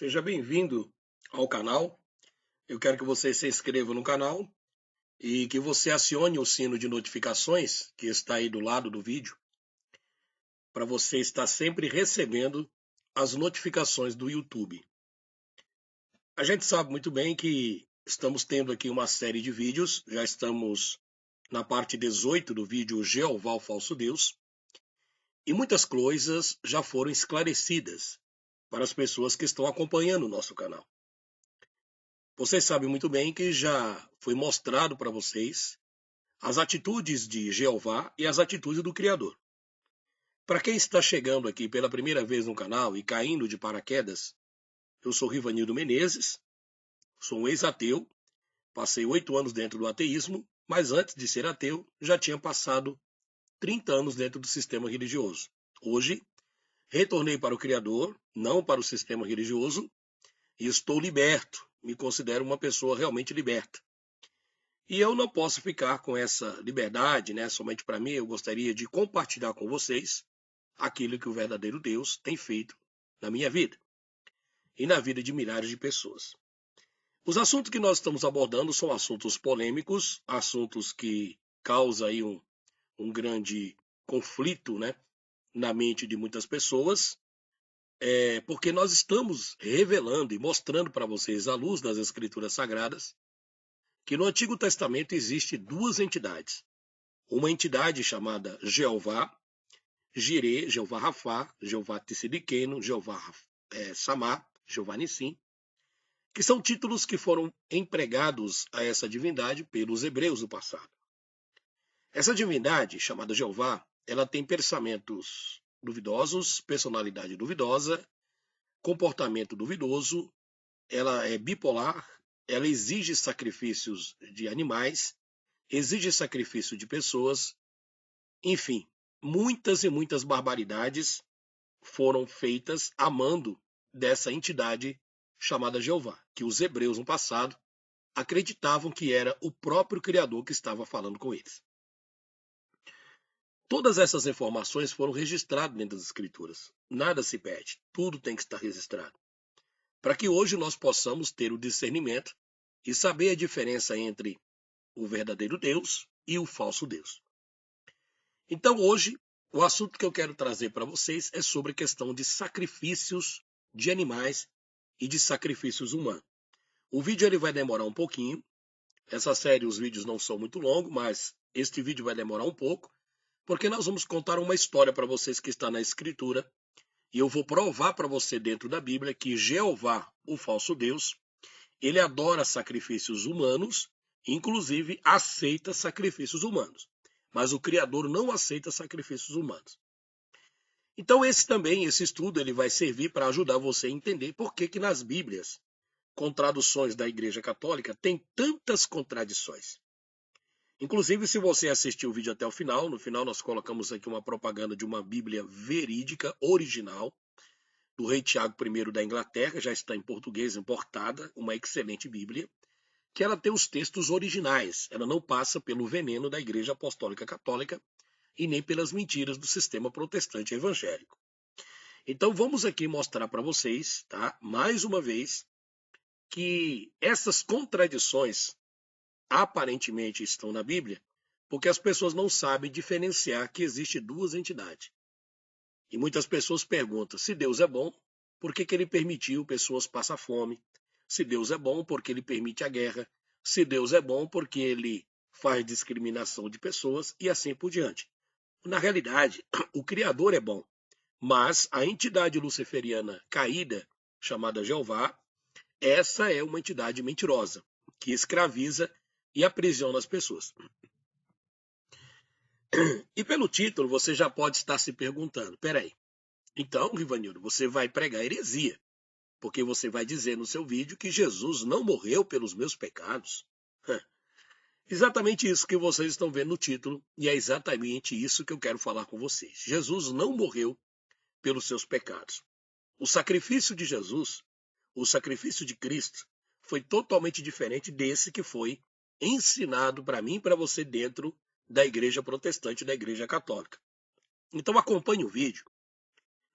Seja bem-vindo ao canal. Eu quero que você se inscreva no canal e que você acione o sino de notificações que está aí do lado do vídeo, para você estar sempre recebendo as notificações do YouTube. A gente sabe muito bem que estamos tendo aqui uma série de vídeos, já estamos na parte 18 do vídeo Jeová, o Falso Deus, e muitas coisas já foram esclarecidas para as pessoas que estão acompanhando o nosso canal. Vocês sabem muito bem que já foi mostrado para vocês as atitudes de Jeová e as atitudes do Criador. Para quem está chegando aqui pela primeira vez no canal e caindo de paraquedas, eu sou Rivanildo Menezes, sou um ex-ateu, passei 8 anos dentro do ateísmo, mas antes de ser ateu já tinha passado 30 anos dentro do sistema religioso. Hoje, retornei para o Criador, não para o sistema religioso, e estou liberto, me considero uma pessoa realmente liberta. E eu não posso ficar com essa liberdade, somente para mim. Eu gostaria de compartilhar com vocês aquilo que o verdadeiro Deus tem feito na minha vida e na vida de milhares de pessoas. Os assuntos que nós estamos abordando são assuntos polêmicos, assuntos que causam aí um grande conflito, na mente de muitas pessoas, porque nós estamos revelando e mostrando para vocês, à luz das Escrituras Sagradas, que no Antigo Testamento existe duas entidades. Uma entidade chamada Jeová, Jireh, Jeová Rafá, Jeová Tsidkenu, Jeová Samá, Jeová Nissim, que são títulos que foram empregados a essa divindade pelos hebreus do passado. Essa divindade, chamada Jeová, ela tem pensamentos duvidosos, personalidade duvidosa, comportamento duvidoso, ela é bipolar, ela exige sacrifícios de animais, exige sacrifício de pessoas, enfim, muitas e muitas barbaridades foram feitas a mando dessa entidade chamada Jeová, que os hebreus no passado acreditavam que era o próprio Criador que estava falando com eles. Todas essas informações foram registradas dentro das Escrituras. Nada se perde, tudo tem que estar registrado. Para que hoje nós possamos ter o discernimento e saber a diferença entre o verdadeiro Deus e o falso Deus. Então hoje, o assunto que eu quero trazer para vocês é sobre a questão de sacrifícios de animais e de sacrifícios humanos. O vídeo ele vai demorar um pouquinho. Essa série, os vídeos não são muito longos, mas este vídeo vai demorar um pouco, porque nós vamos contar uma história para vocês que está na Escritura, e eu vou provar para você dentro da Bíblia que Jeová, o falso Deus, ele adora sacrifícios humanos, inclusive aceita sacrifícios humanos. Mas o Criador não aceita sacrifícios humanos. Então esse estudo ele vai servir para ajudar você a entender por que nas Bíblias, com traduções da Igreja Católica, tem tantas contradições. Inclusive, se você assistiu o vídeo até o final, no final nós colocamos aqui uma propaganda de uma Bíblia verídica, original, do rei Tiago I da Inglaterra, já está em português, importada, uma excelente Bíblia, que ela tem os textos originais, ela não passa pelo veneno da Igreja Apostólica Católica e nem pelas mentiras do sistema protestante evangélico. Então vamos aqui mostrar para vocês, mais uma vez, que essas contradições aparentemente estão na Bíblia, porque as pessoas não sabem diferenciar que existe duas entidades. E muitas pessoas perguntam, se Deus é bom, por que ele permitiu pessoas passar fome? Se Deus é bom, por que ele permite a guerra? Se Deus é bom, porque ele faz discriminação de pessoas e assim por diante. Na realidade, o Criador é bom, mas a entidade luciferiana caída, chamada Jeová, essa é uma entidade mentirosa, que escraviza e aprisiona as pessoas. E pelo título você já pode estar se perguntando, peraí, então, Rivanildo, você vai pregar heresia, porque você vai dizer no seu vídeo que Jesus não morreu pelos meus pecados. Exatamente isso que vocês estão vendo no título, e é exatamente isso que eu quero falar com vocês. Jesus não morreu pelos seus pecados. O sacrifício de Jesus, o sacrifício de Cristo, foi totalmente diferente desse que foi ensinado para mim e para você dentro da igreja protestante, da igreja católica. Então acompanhe o vídeo,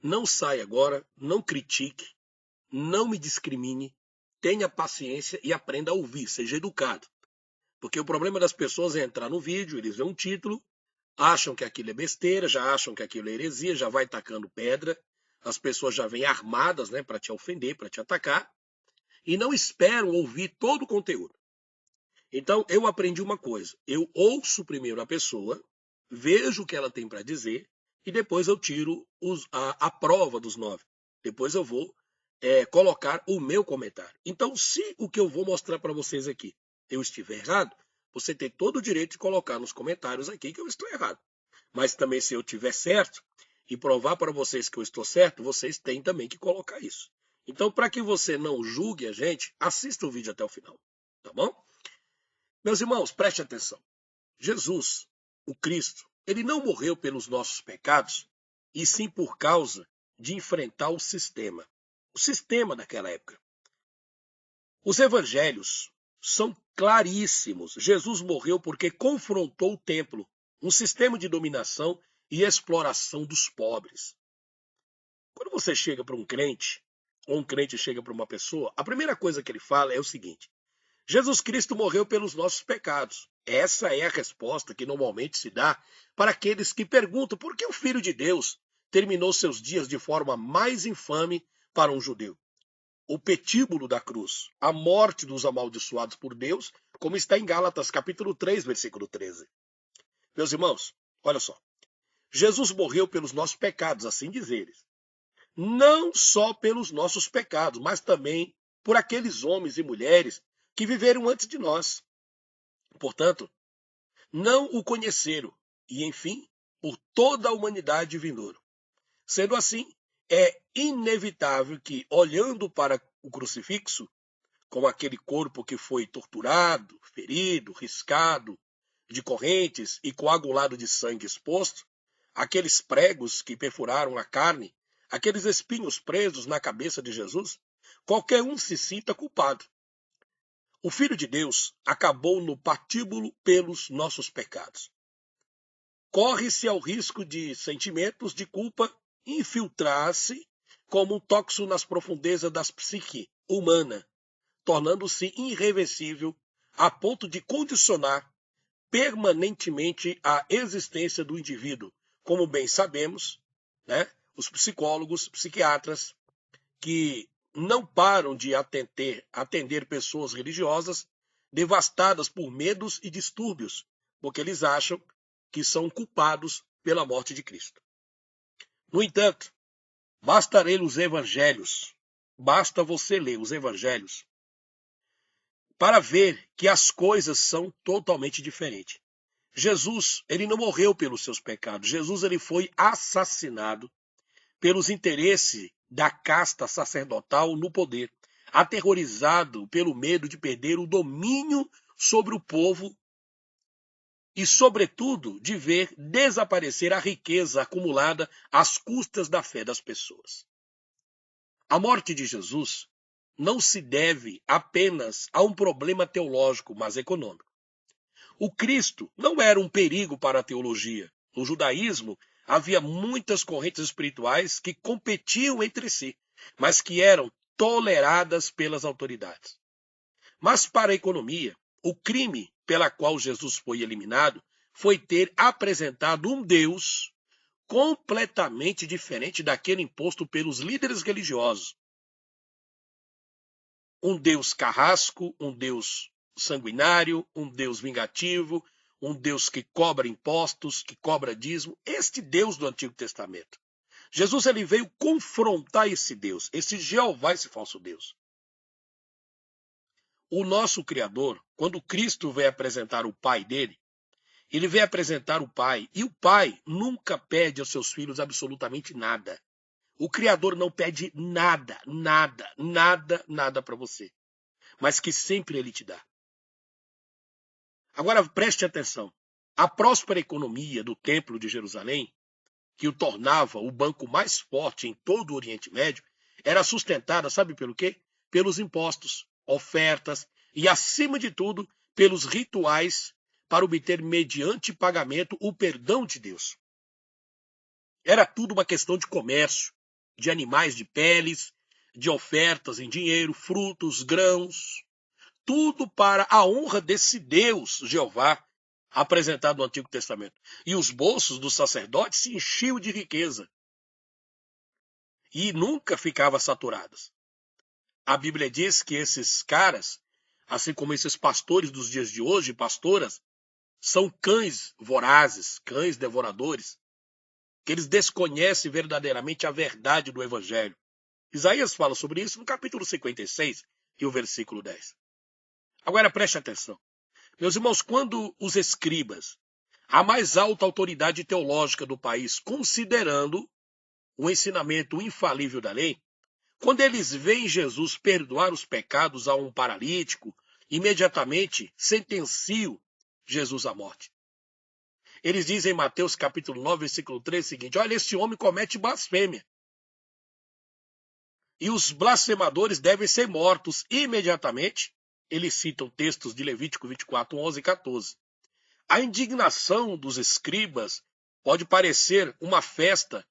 não saia agora, não critique, não me discrimine, tenha paciência e aprenda a ouvir, seja educado. Porque o problema das pessoas é entrar no vídeo, eles veem um título, acham que aquilo é besteira, já acham que aquilo é heresia, já vai tacando pedra, as pessoas já vêm armadas, né, para te ofender, para te atacar, e não esperam ouvir todo o conteúdo. Então, eu aprendi uma coisa, eu ouço primeiro a pessoa, vejo o que ela tem para dizer, e depois eu tiro a prova dos 9. Depois eu vou colocar o meu comentário. Então, se o que eu vou mostrar para vocês aqui eu estiver errado, você tem todo o direito de colocar nos comentários aqui que eu estou errado. Mas também, se eu estiver certo e provar para vocês que eu estou certo, vocês têm também que colocar isso. Então, para que você não julgue a gente, assista o vídeo até o final. Tá bom? Meus irmãos, preste atenção. Jesus, o Cristo, ele não morreu pelos nossos pecados, e sim por causa de enfrentar o sistema daquela época. Os evangelhos são claríssimos. Jesus morreu porque confrontou o templo, um sistema de dominação e exploração dos pobres. Quando você chega para um crente, ou um crente chega para uma pessoa, a primeira coisa que ele fala é o seguinte: Jesus Cristo morreu pelos nossos pecados. Essa é a resposta que normalmente se dá para aqueles que perguntam por que o Filho de Deus terminou seus dias de forma mais infame para um judeu. O petíbulo da cruz, a morte dos amaldiçoados por Deus, como está em Gálatas capítulo 3, versículo 13. Meus irmãos, olha só. Jesus morreu pelos nossos pecados, assim diz eles. Não só pelos nossos pecados, mas também por aqueles homens e mulheres que viveram antes de nós. Portanto, não o conheceram, e, enfim, por toda a humanidade vindoura. Sendo assim, é inevitável que, olhando para o crucifixo, com aquele corpo que foi torturado, ferido, riscado de correntes e coagulado de sangue exposto, aqueles pregos que perfuraram a carne, aqueles espinhos presos na cabeça de Jesus, qualquer um se sinta culpado. O Filho de Deus acabou no patíbulo pelos nossos pecados. Corre-se ao risco de sentimentos de culpa infiltrar-se como um tóxico nas profundezas da psique humana, tornando-se irreversível a ponto de condicionar permanentemente a existência do indivíduo. Como bem sabemos, né, os psicólogos, psiquiatras, que não param de atender pessoas religiosas devastadas por medos e distúrbios, porque eles acham que são culpados pela morte de Cristo. No entanto, basta ler os evangelhos, basta você ler os evangelhos para ver que as coisas são totalmente diferentes. Jesus, ele não morreu pelos seus pecados. Jesus, ele foi assassinado pelos interesses da casta sacerdotal no poder, aterrorizado pelo medo de perder o domínio sobre o povo e, sobretudo, de ver desaparecer a riqueza acumulada às custas da fé das pessoas. A morte de Jesus não se deve apenas a um problema teológico, mas econômico. O Cristo não era um perigo para a teologia. No judaísmo, havia muitas correntes espirituais que competiam entre si, mas que eram toleradas pelas autoridades. Mas para a economia, o crime pela qual Jesus foi eliminado foi ter apresentado um Deus completamente diferente daquele imposto pelos líderes religiosos. Um Deus carrasco, um Deus sanguinário, um Deus vingativo, um Deus que cobra impostos, que cobra dízimo. Este Deus do Antigo Testamento. Jesus, ele veio confrontar esse Deus, esse Jeová, esse falso Deus. O nosso Criador, quando Cristo veio apresentar o Pai dele, ele veio apresentar o Pai, e o Pai nunca pede aos seus filhos absolutamente nada. O Criador não pede nada, nada, nada, nada para você, mas que sempre ele te dá. Agora preste atenção. A próspera economia do Templo de Jerusalém, que o tornava o banco mais forte em todo o Oriente Médio, era sustentada, sabe pelo quê? Pelos impostos, ofertas e, acima de tudo, pelos rituais para obter, mediante pagamento, o perdão de Deus. Era tudo uma questão de comércio, de animais de peles, de ofertas em dinheiro, frutos, grãos, tudo para a honra desse Deus, Jeová, apresentado no Antigo Testamento. E os bolsos dos sacerdotes se enchiam de riqueza e nunca ficavam saturados. A Bíblia diz que esses caras, assim como esses pastores dos dias de hoje, pastoras, são cães vorazes, cães devoradores, que eles desconhecem verdadeiramente a verdade do Evangelho. Isaías fala sobre isso no capítulo 56 e o versículo 10. Agora preste atenção. Meus irmãos, quando os escribas, a mais alta autoridade teológica do país, considerando o ensinamento infalível da lei, quando eles veem Jesus perdoar os pecados a um paralítico, imediatamente sentenciam Jesus à morte. Eles dizem em Mateus capítulo 9, versículo 3 o seguinte: olha, esse homem comete blasfêmia. E os blasfemadores devem ser mortos imediatamente. Eles citam textos de Levítico 24, 11 e 14. A indignação dos escribas pode parecer uma festa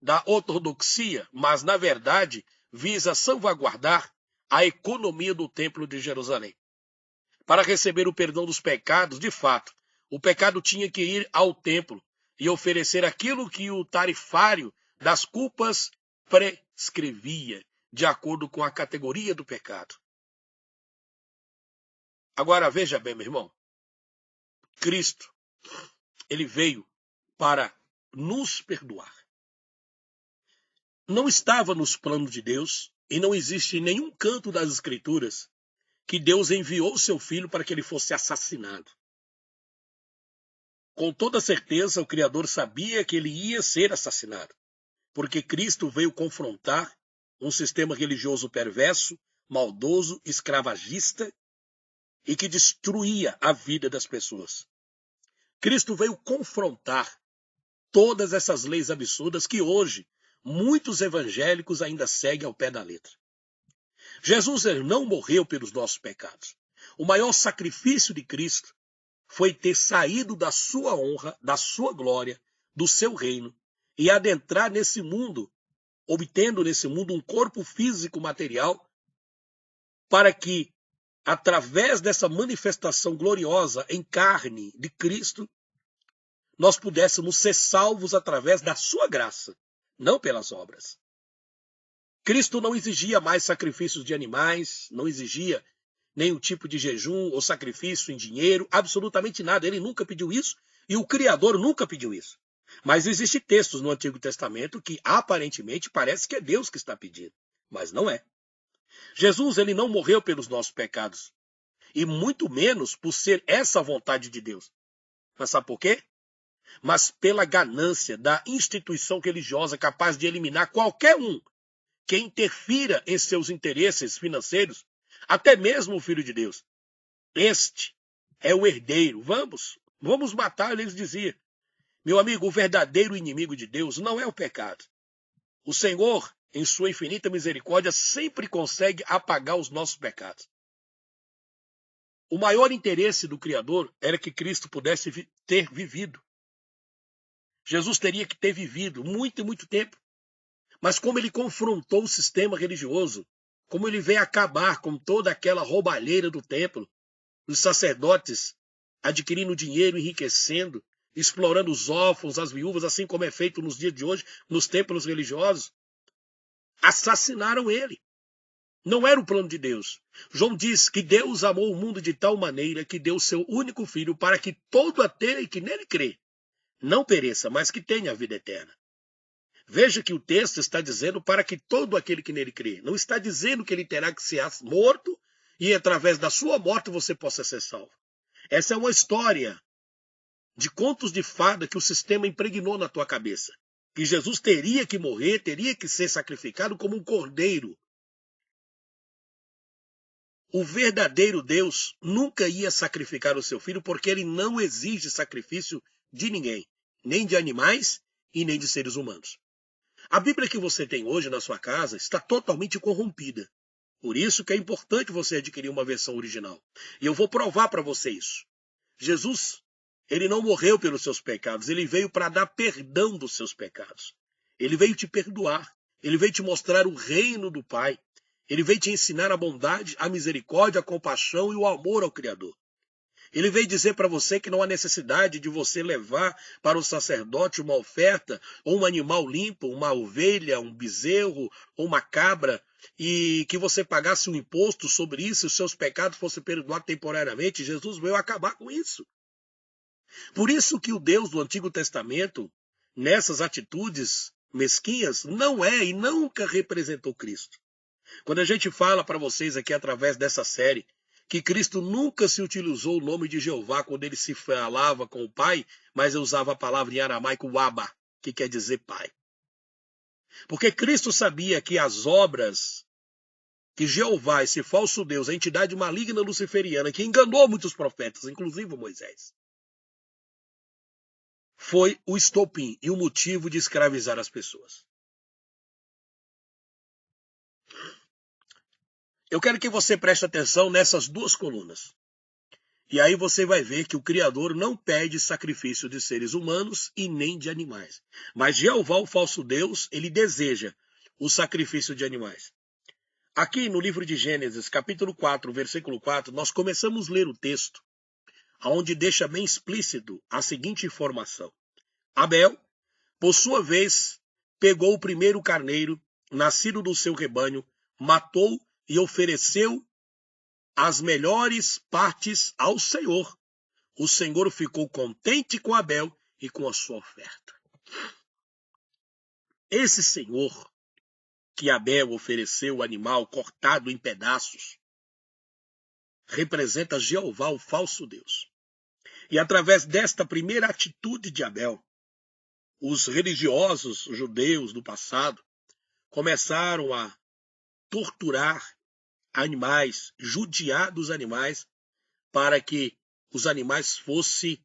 da ortodoxia, mas, na verdade, visa salvaguardar a economia do Templo de Jerusalém. Para receber o perdão dos pecados, de fato, o pecado tinha que ir ao templo e oferecer aquilo que o tarifário das culpas prescrevia, de acordo com a categoria do pecado. Agora, veja bem, meu irmão, Cristo, ele veio para nos perdoar. Não estava nos planos de Deus e não existe em nenhum canto das Escrituras que Deus enviou seu filho para que ele fosse assassinado. Com toda certeza, o Criador sabia que ele ia ser assassinado, porque Cristo veio confrontar um sistema religioso perverso, maldoso, escravagista e que destruía a vida das pessoas. Cristo veio confrontar todas essas leis absurdas que hoje muitos evangélicos ainda seguem ao pé da letra. Jesus não morreu pelos nossos pecados. O maior sacrifício de Cristo foi ter saído da sua honra, da sua glória, do seu reino e adentrar nesse mundo, obtendo nesse mundo um corpo físico material, para que, através dessa manifestação gloriosa em carne de Cristo, nós pudéssemos ser salvos através da sua graça, não pelas obras. Cristo não exigia mais sacrifícios de animais, não exigia nenhum tipo de jejum ou sacrifício em dinheiro, absolutamente nada. Ele nunca pediu isso e o Criador nunca pediu isso. Mas existem textos no Antigo Testamento que aparentemente parece que é Deus que está pedindo, mas não é. Jesus, ele não morreu pelos nossos pecados e muito menos por ser essa a vontade de Deus. Mas sabe por quê? Mas pela ganância da instituição religiosa capaz de eliminar qualquer um que interfira em seus interesses financeiros, até mesmo o Filho de Deus. Este é o herdeiro. Vamos matar, eles diziam. Meu amigo, o verdadeiro inimigo de Deus não é o pecado. O Senhor, em sua infinita misericórdia, sempre consegue apagar os nossos pecados. O maior interesse do Criador era que Cristo pudesse ter vivido. Jesus teria que ter vivido muito e muito tempo. Mas como ele confrontou o sistema religioso, como ele veio acabar com toda aquela roubalheira do templo, os sacerdotes adquirindo dinheiro, enriquecendo, explorando os órfãos, as viúvas, assim como é feito nos dias de hoje, nos templos religiosos, assassinaram ele. Não era o plano de Deus. João diz que Deus amou o mundo de tal maneira que deu seu único filho para que todo aquele que nele crê não pereça, mas que tenha a vida eterna. Veja que o texto está dizendo para que todo aquele que nele crê. Não está dizendo que ele terá que ser morto e através da sua morte você possa ser salvo. Essa é uma história de contos de fada que o sistema impregnou na tua cabeça. Que Jesus teria que morrer, teria que ser sacrificado como um cordeiro. O verdadeiro Deus nunca ia sacrificar o seu filho porque ele não exige sacrifício de ninguém, nem de animais e nem de seres humanos. A Bíblia que você tem hoje na sua casa está totalmente corrompida. Por isso que é importante você adquirir uma versão original. E eu vou provar para você isso. Jesus, ele não morreu pelos seus pecados, ele veio para dar perdão dos seus pecados. Ele veio te perdoar. Ele veio te mostrar o reino do Pai. Ele veio te ensinar a bondade, a misericórdia, a compaixão e o amor ao Criador. Ele veio dizer para você que não há necessidade de você levar para o sacerdote uma oferta, ou um animal limpo, uma ovelha, um bezerro, ou uma cabra, e que você pagasse um imposto sobre isso, e os seus pecados fossem perdoados temporariamente. Jesus veio acabar com isso. Por isso que o Deus do Antigo Testamento, nessas atitudes mesquinhas, não é e nunca representou Cristo. Quando a gente fala para vocês aqui através dessa série que Cristo nunca se utilizou o nome de Jeová quando ele se falava com o Pai, mas usava a palavra em aramaico Waba, que quer dizer Pai. Porque Cristo sabia que as obras que Jeová, esse falso Deus, a entidade maligna luciferiana, que enganou muitos profetas, inclusive Moisés, foi o estopim e o motivo de escravizar as pessoas. Eu quero que você preste atenção nessas duas colunas. E aí você vai ver que o Criador não pede sacrifício de seres humanos e nem de animais. Mas Jeová, o falso Deus, ele deseja o sacrifício de animais. Aqui no livro de Gênesis, capítulo 4, versículo 4, nós começamos a ler o texto, onde deixa bem explícito a seguinte informação. Abel, por sua vez, pegou o primeiro carneiro, nascido do seu rebanho, matou e ofereceu as melhores partes ao Senhor. O Senhor ficou contente com Abel e com a sua oferta. Esse Senhor que Abel ofereceu o animal cortado em pedaços representa Jeová, o falso Deus. E através desta primeira atitude de Abel, os religiosos judeus do passado começaram a torturar animais, judiar dos animais, para que os animais fossem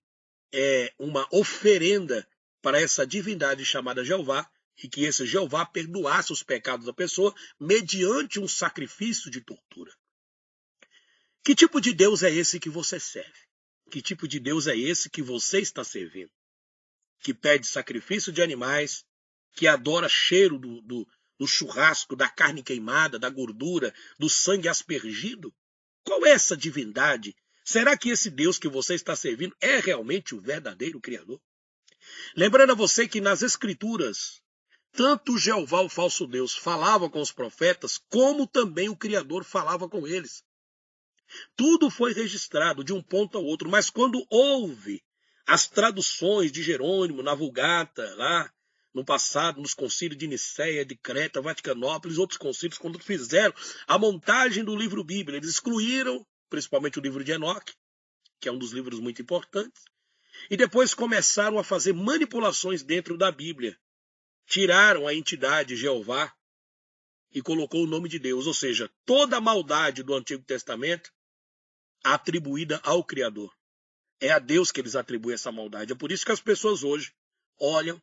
uma oferenda para essa divindade chamada Jeová, e que esse Jeová perdoasse os pecados da pessoa mediante um sacrifício de tortura. Que tipo de Deus é esse que você serve? Que tipo de Deus é esse que você está servindo? Que pede sacrifício de animais, que adora cheiro do churrasco, da carne queimada, da gordura, do sangue aspergido? Qual é essa divindade? Será que esse Deus que você está servindo é realmente o verdadeiro Criador? Lembrando a você que nas Escrituras, tanto Jeová, o falso Deus, falava com os profetas, como também o Criador falava com eles. Tudo foi registrado de um ponto ao outro, mas quando houve as traduções de Jerônimo na Vulgata, lá no passado, nos concílios de Nicéia, de Creta, Vaticanópolis, outros concílios, quando fizeram a montagem do livro Bíblia, eles excluíram, principalmente o livro de Enoque, que é um dos livros muito importantes, e depois começaram a fazer manipulações dentro da Bíblia. Tiraram a entidade Jeová e colocou o nome de Deus, ou seja, toda a maldade do Antigo Testamento atribuída ao Criador. É a Deus que eles atribuem essa maldade. É por isso que as pessoas hoje olham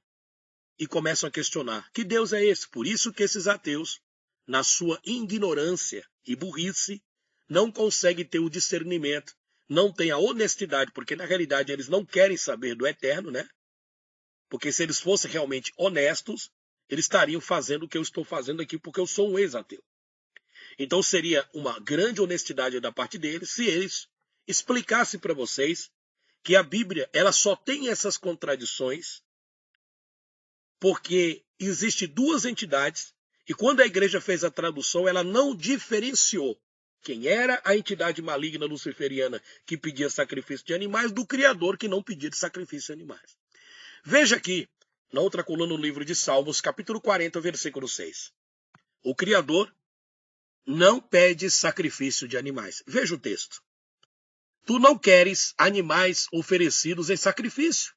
e começam a questionar: que Deus é esse? Por isso que esses ateus, na sua ignorância e burrice, não conseguem ter o discernimento, não têm a honestidade, porque na realidade eles não querem saber do eterno, né? Porque se eles fossem realmente honestos, eles estariam fazendo o que eu estou fazendo aqui, porque eu sou um ex-ateu. Então seria uma grande honestidade da parte deles se eles explicassem para vocês que a Bíblia ela só tem essas contradições porque existem duas entidades e quando a igreja fez a tradução ela não diferenciou quem era a entidade maligna luciferiana que pedia sacrifício de animais do Criador que não pedia sacrifício de animais. Veja aqui, na outra coluna no livro de Salmos, capítulo 40, versículo 6. O Criador não pede sacrifício de animais. Veja o texto. Tu não queres animais oferecidos em sacrifício,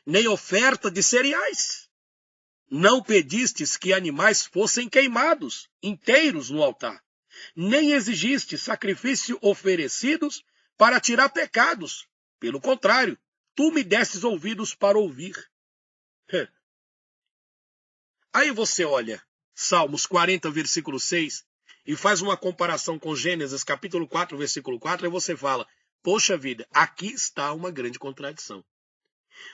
nem oferta de cereais. Não pedistes que animais fossem queimados inteiros no altar, nem exigiste sacrifício oferecidos para tirar pecados. Pelo contrário, tu me destes ouvidos para ouvir. Aí você olha Salmos 40, versículo 6, e faz uma comparação com Gênesis, capítulo 4, versículo 4, e você fala, poxa vida, aqui está uma grande contradição.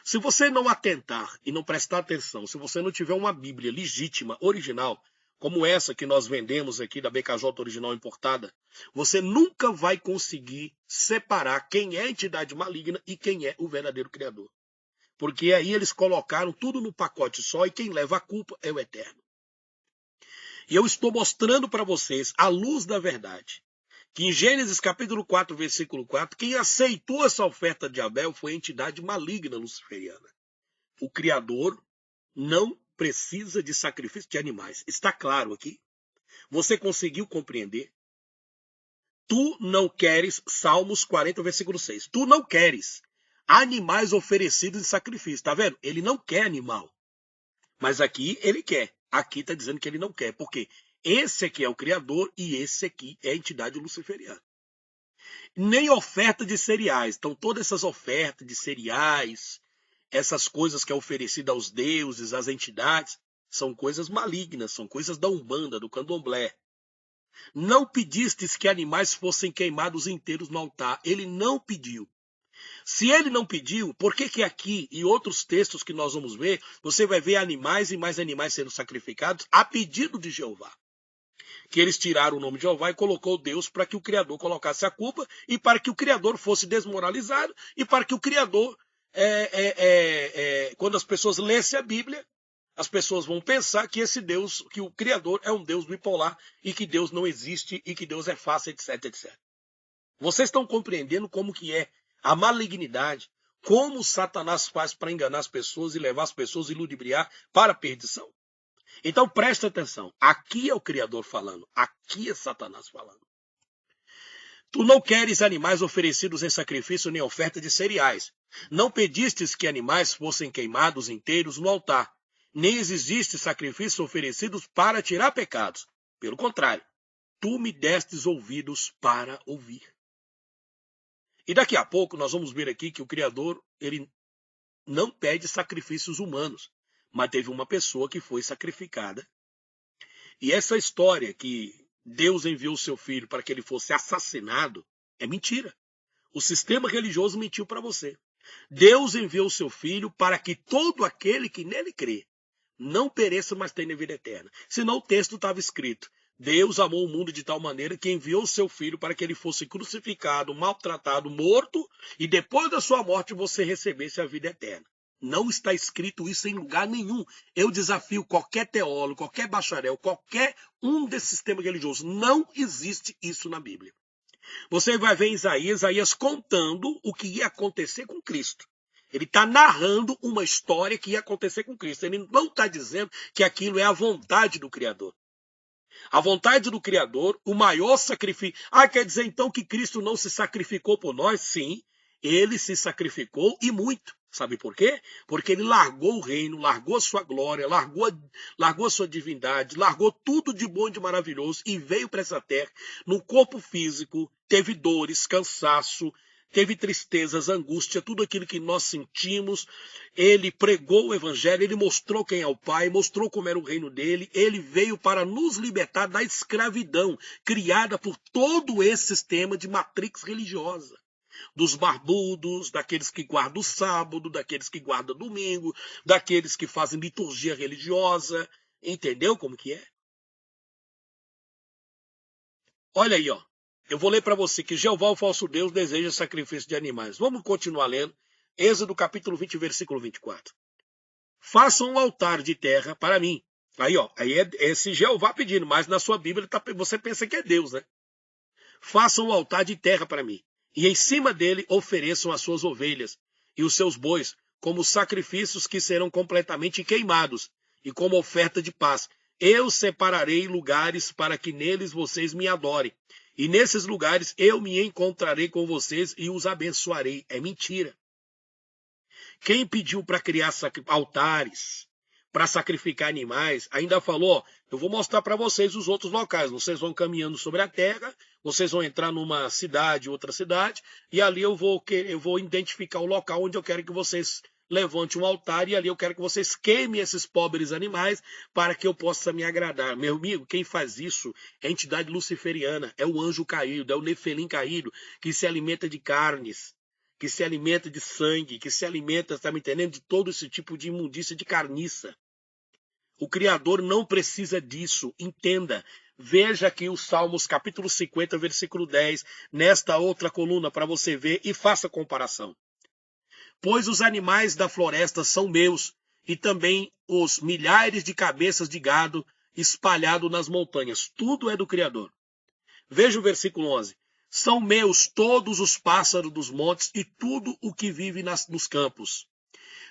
Se você não atentar e não prestar atenção, se você não tiver uma Bíblia legítima, original, como essa que nós vendemos aqui da BKJ original importada, você nunca vai conseguir separar quem é a entidade maligna e quem é o verdadeiro Criador. Porque aí eles colocaram tudo no pacote só e quem leva a culpa é o Eterno. E eu estou mostrando para vocês, à luz da verdade, que em Gênesis capítulo 4, versículo 4, quem aceitou essa oferta de Abel foi a entidade maligna luciferiana. O Criador não precisa de sacrifício de animais. Está claro aqui? Você conseguiu compreender? Tu não queres, Salmos 40, versículo 6. Tu não queres animais oferecidos em sacrifício. Está vendo? Ele não quer animal. Mas aqui ele quer. Aqui está dizendo que ele não quer. Por quê? Esse aqui é o Criador e esse aqui é a entidade luciferiana. Nem oferta de cereais. Então, todas essas ofertas de cereais, essas coisas que é oferecida aos deuses, às entidades, são coisas malignas, são coisas da Umbanda, do Candomblé. Não pedistes que animais fossem queimados inteiros no altar. Ele não pediu. Se ele não pediu, por que aqui e outros textos que nós vamos ver, você vai ver animais e mais animais sendo sacrificados a pedido de Jeová? Que eles tiraram o nome de Jeová e colocou Deus para que o Criador colocasse a culpa e para que o Criador fosse desmoralizado e para que o Criador, quando as pessoas lessem a Bíblia, as pessoas vão pensar que esse Deus, que o Criador é um Deus bipolar e que Deus não existe e que Deus é fácil, etc, etc. Vocês estão compreendendo como que é a malignidade, como Satanás faz para enganar as pessoas e levar as pessoas a ludibriar para a perdição? Então presta atenção, aqui é o Criador falando, aqui é Satanás falando. Tu não queres animais oferecidos em sacrifício nem oferta de cereais. Não pedistes que animais fossem queimados inteiros no altar, nem exigiste sacrifícios oferecidos para tirar pecados. Pelo contrário, tu me destes ouvidos para ouvir. E daqui a pouco nós vamos ver aqui que o Criador, ele não pede sacrifícios humanos, mas teve uma pessoa que foi sacrificada. E essa história que Deus enviou o seu filho para que ele fosse assassinado é mentira. O sistema religioso mentiu para você. Deus enviou o seu filho para que todo aquele que nele crê não pereça, mas tenha vida eterna. Senão o texto estava escrito: Deus amou o mundo de tal maneira que enviou o seu filho para que ele fosse crucificado, maltratado, morto, e depois da sua morte você recebesse a vida eterna. Não está escrito isso em lugar nenhum. Eu desafio qualquer teólogo, qualquer bacharel, qualquer um desse sistema religioso. Não existe isso na Bíblia. Você vai ver em Isaías contando o que ia acontecer com Cristo. Ele está narrando uma história que ia acontecer com Cristo. Ele não está dizendo que aquilo é a vontade do Criador. A vontade do Criador, o maior sacrifício. Quer dizer então que Cristo não se sacrificou por nós? Sim, ele se sacrificou e muito. Sabe por quê? Porque ele largou o reino, largou a sua glória, largou a sua divindade, largou tudo de bom e de maravilhoso e veio para essa terra no corpo físico, teve dores, cansaço, teve tristezas, angústia, tudo aquilo que nós sentimos. Ele pregou o evangelho, ele mostrou quem é o Pai, mostrou como era o reino dele. Ele veio para nos libertar da escravidão criada por todo esse sistema de matrix religiosa. Dos barbudos, daqueles que guardam o sábado, daqueles que guardam domingo, daqueles que fazem liturgia religiosa. Entendeu como que é? Olha aí, ó. Eu vou ler para você que Jeová, o falso Deus, deseja sacrifício de animais. Vamos continuar lendo. Êxodo capítulo 20, versículo 24. Façam um altar de terra para mim. Aí, ó, aí é esse Jeová pedindo, mas na sua Bíblia você pensa que é Deus, né? Façam um altar de terra para mim. E em cima dele ofereçam as suas ovelhas e os seus bois como sacrifícios que serão completamente queimados e como oferta de paz. Eu separarei lugares para que neles vocês me adorem. E nesses lugares eu me encontrarei com vocês e os abençoarei. É mentira. Quem pediu para criar altares, para sacrificar animais, ainda falou: eu vou mostrar para vocês os outros locais. Vocês vão caminhando sobre a terra, vocês vão entrar numa cidade, outra cidade, e ali eu vou identificar o local onde eu quero que vocês levantem um altar, e ali eu quero que vocês queimem esses pobres animais para que eu possa me agradar. Meu amigo, quem faz isso é a entidade luciferiana, é o anjo caído, é o nefelim caído, que se alimenta de carnes, que se alimenta de sangue, que se alimenta, está me entendendo, de todo esse tipo de imundícia, de carniça. O Criador não precisa disso, entenda. Veja aqui os Salmos, capítulo 50, versículo 10, nesta outra coluna para você ver e faça comparação. Pois os animais da floresta são meus, e também os milhares de cabeças de gado espalhado nas montanhas. Tudo é do Criador. Veja o versículo 11. São meus todos os pássaros dos montes e tudo o que vive nos campos.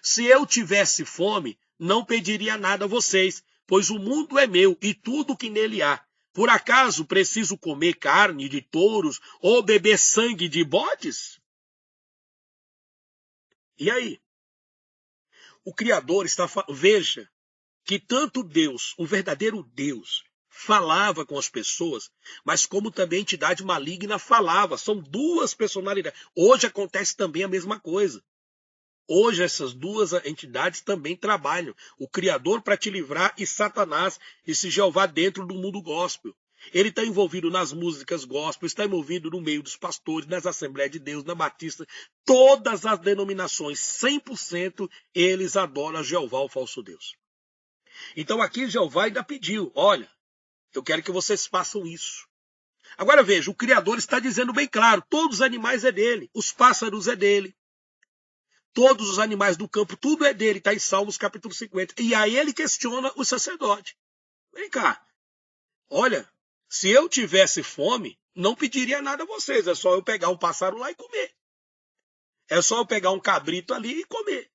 Se eu tivesse fome, não pediria nada a vocês, pois o mundo é meu e tudo que nele há. Por acaso preciso comer carne de touros ou beber sangue de bodes? E aí? O Criador está... Veja que tanto Deus, o verdadeiro Deus, falava com as pessoas, mas como também a entidade maligna falava. São duas personalidades. Hoje acontece também a mesma coisa. Hoje essas duas entidades também trabalham. O Criador para te livrar e Satanás, esse Jeová dentro do mundo gospel. Ele está envolvido nas músicas gospel, está envolvido no meio dos pastores, nas Assembleias de Deus, na Batista. Todas as denominações, 100%, eles adoram Jeová, o falso Deus. Então aqui Jeová ainda pediu, olha, eu quero que vocês façam isso. Agora veja, o Criador está dizendo bem claro, todos os animais é dele, os pássaros é dele. Todos os animais do campo, tudo é dele, está em Salmos capítulo 50. E aí ele questiona o sacerdote. Vem cá, olha, se eu tivesse fome, não pediria nada a vocês, é só eu pegar um pássaro lá e comer. É só eu pegar um cabrito ali e comer.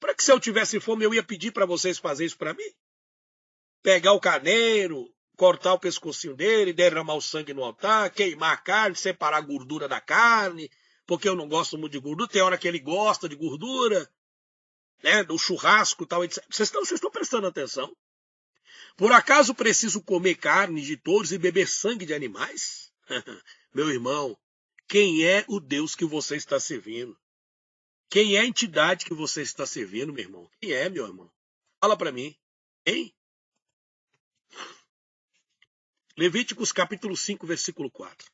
Para que se eu tivesse fome, eu ia pedir para vocês fazerem isso para mim? Pegar o carneiro, cortar o pescocinho dele, derramar o sangue no altar, queimar a carne, separar a gordura da carne, porque eu não gosto muito de gordura, tem hora que ele gosta de gordura, né, do churrasco e tal. Vocês estão prestando atenção? Por acaso preciso comer carne de touros e beber sangue de animais? Meu irmão, quem é o Deus que você está servindo? Quem é a entidade que você está servindo, meu irmão? Quem é, meu irmão? Fala para mim. Hein? Levíticos capítulo 5, versículo 4.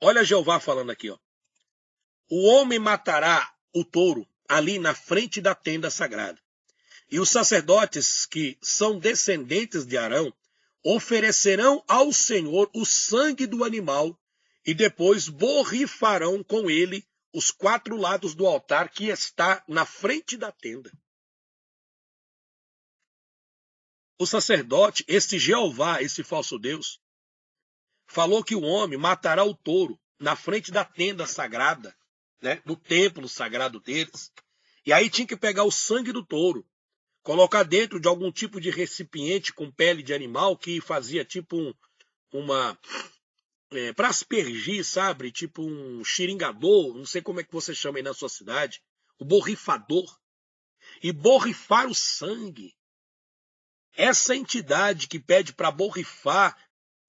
Olha Jeová falando aqui, ó. O homem matará o touro ali na frente da tenda sagrada. E os sacerdotes que são descendentes de Arão oferecerão ao Senhor o sangue do animal e depois borrifarão com ele os 4 lados do altar que está na frente da tenda. O sacerdote, este Jeová, esse falso Deus, falou que o homem matará o touro na frente da tenda sagrada, né, no templo sagrado deles. E aí tinha que pegar o sangue do touro, colocar dentro de algum tipo de recipiente com pele de animal que fazia tipo para aspergir, sabe? Tipo um xiringador, não sei como é que você chama aí na sua cidade, o borrifador. E borrifar o sangue. Essa entidade que pede para borrifar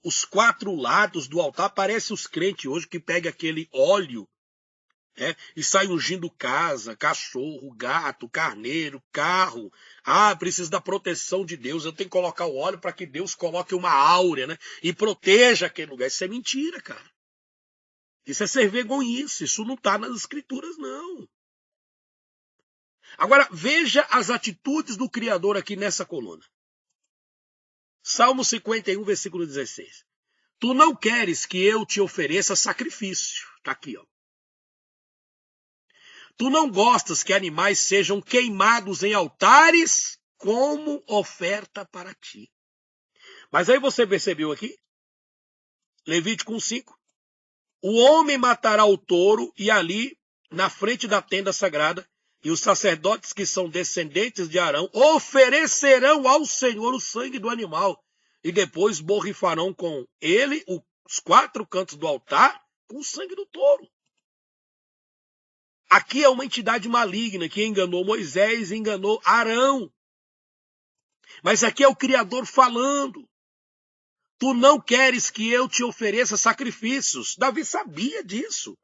os 4 lados do altar, parece os crentes hoje que pega aquele óleo, e sai ungindo casa, cachorro, gato, carneiro, carro. Ah, preciso da proteção de Deus, eu tenho que colocar o óleo para que Deus coloque uma áurea, né, e proteja aquele lugar. Isso é mentira, cara. Isso é ser vergonhice, isso não está nas escrituras, não. Agora, veja as atitudes do Criador aqui nessa coluna. Salmo 51, versículo 16. Tu não queres que eu te ofereça sacrifício. Está aqui, ó. Tu não gostas que animais sejam queimados em altares como oferta para ti. Mas aí você percebeu aqui? Levítico 1:5. O homem matará o touro e ali, na frente da tenda sagrada, e os sacerdotes que são descendentes de Arão oferecerão ao Senhor o sangue do animal e depois borrifarão com ele os 4 cantos do altar com o sangue do touro. Aqui é uma entidade maligna que enganou Moisés e enganou Arão. Mas aqui é o Criador falando. Tu não queres que eu te ofereça sacrifícios. Davi sabia disso.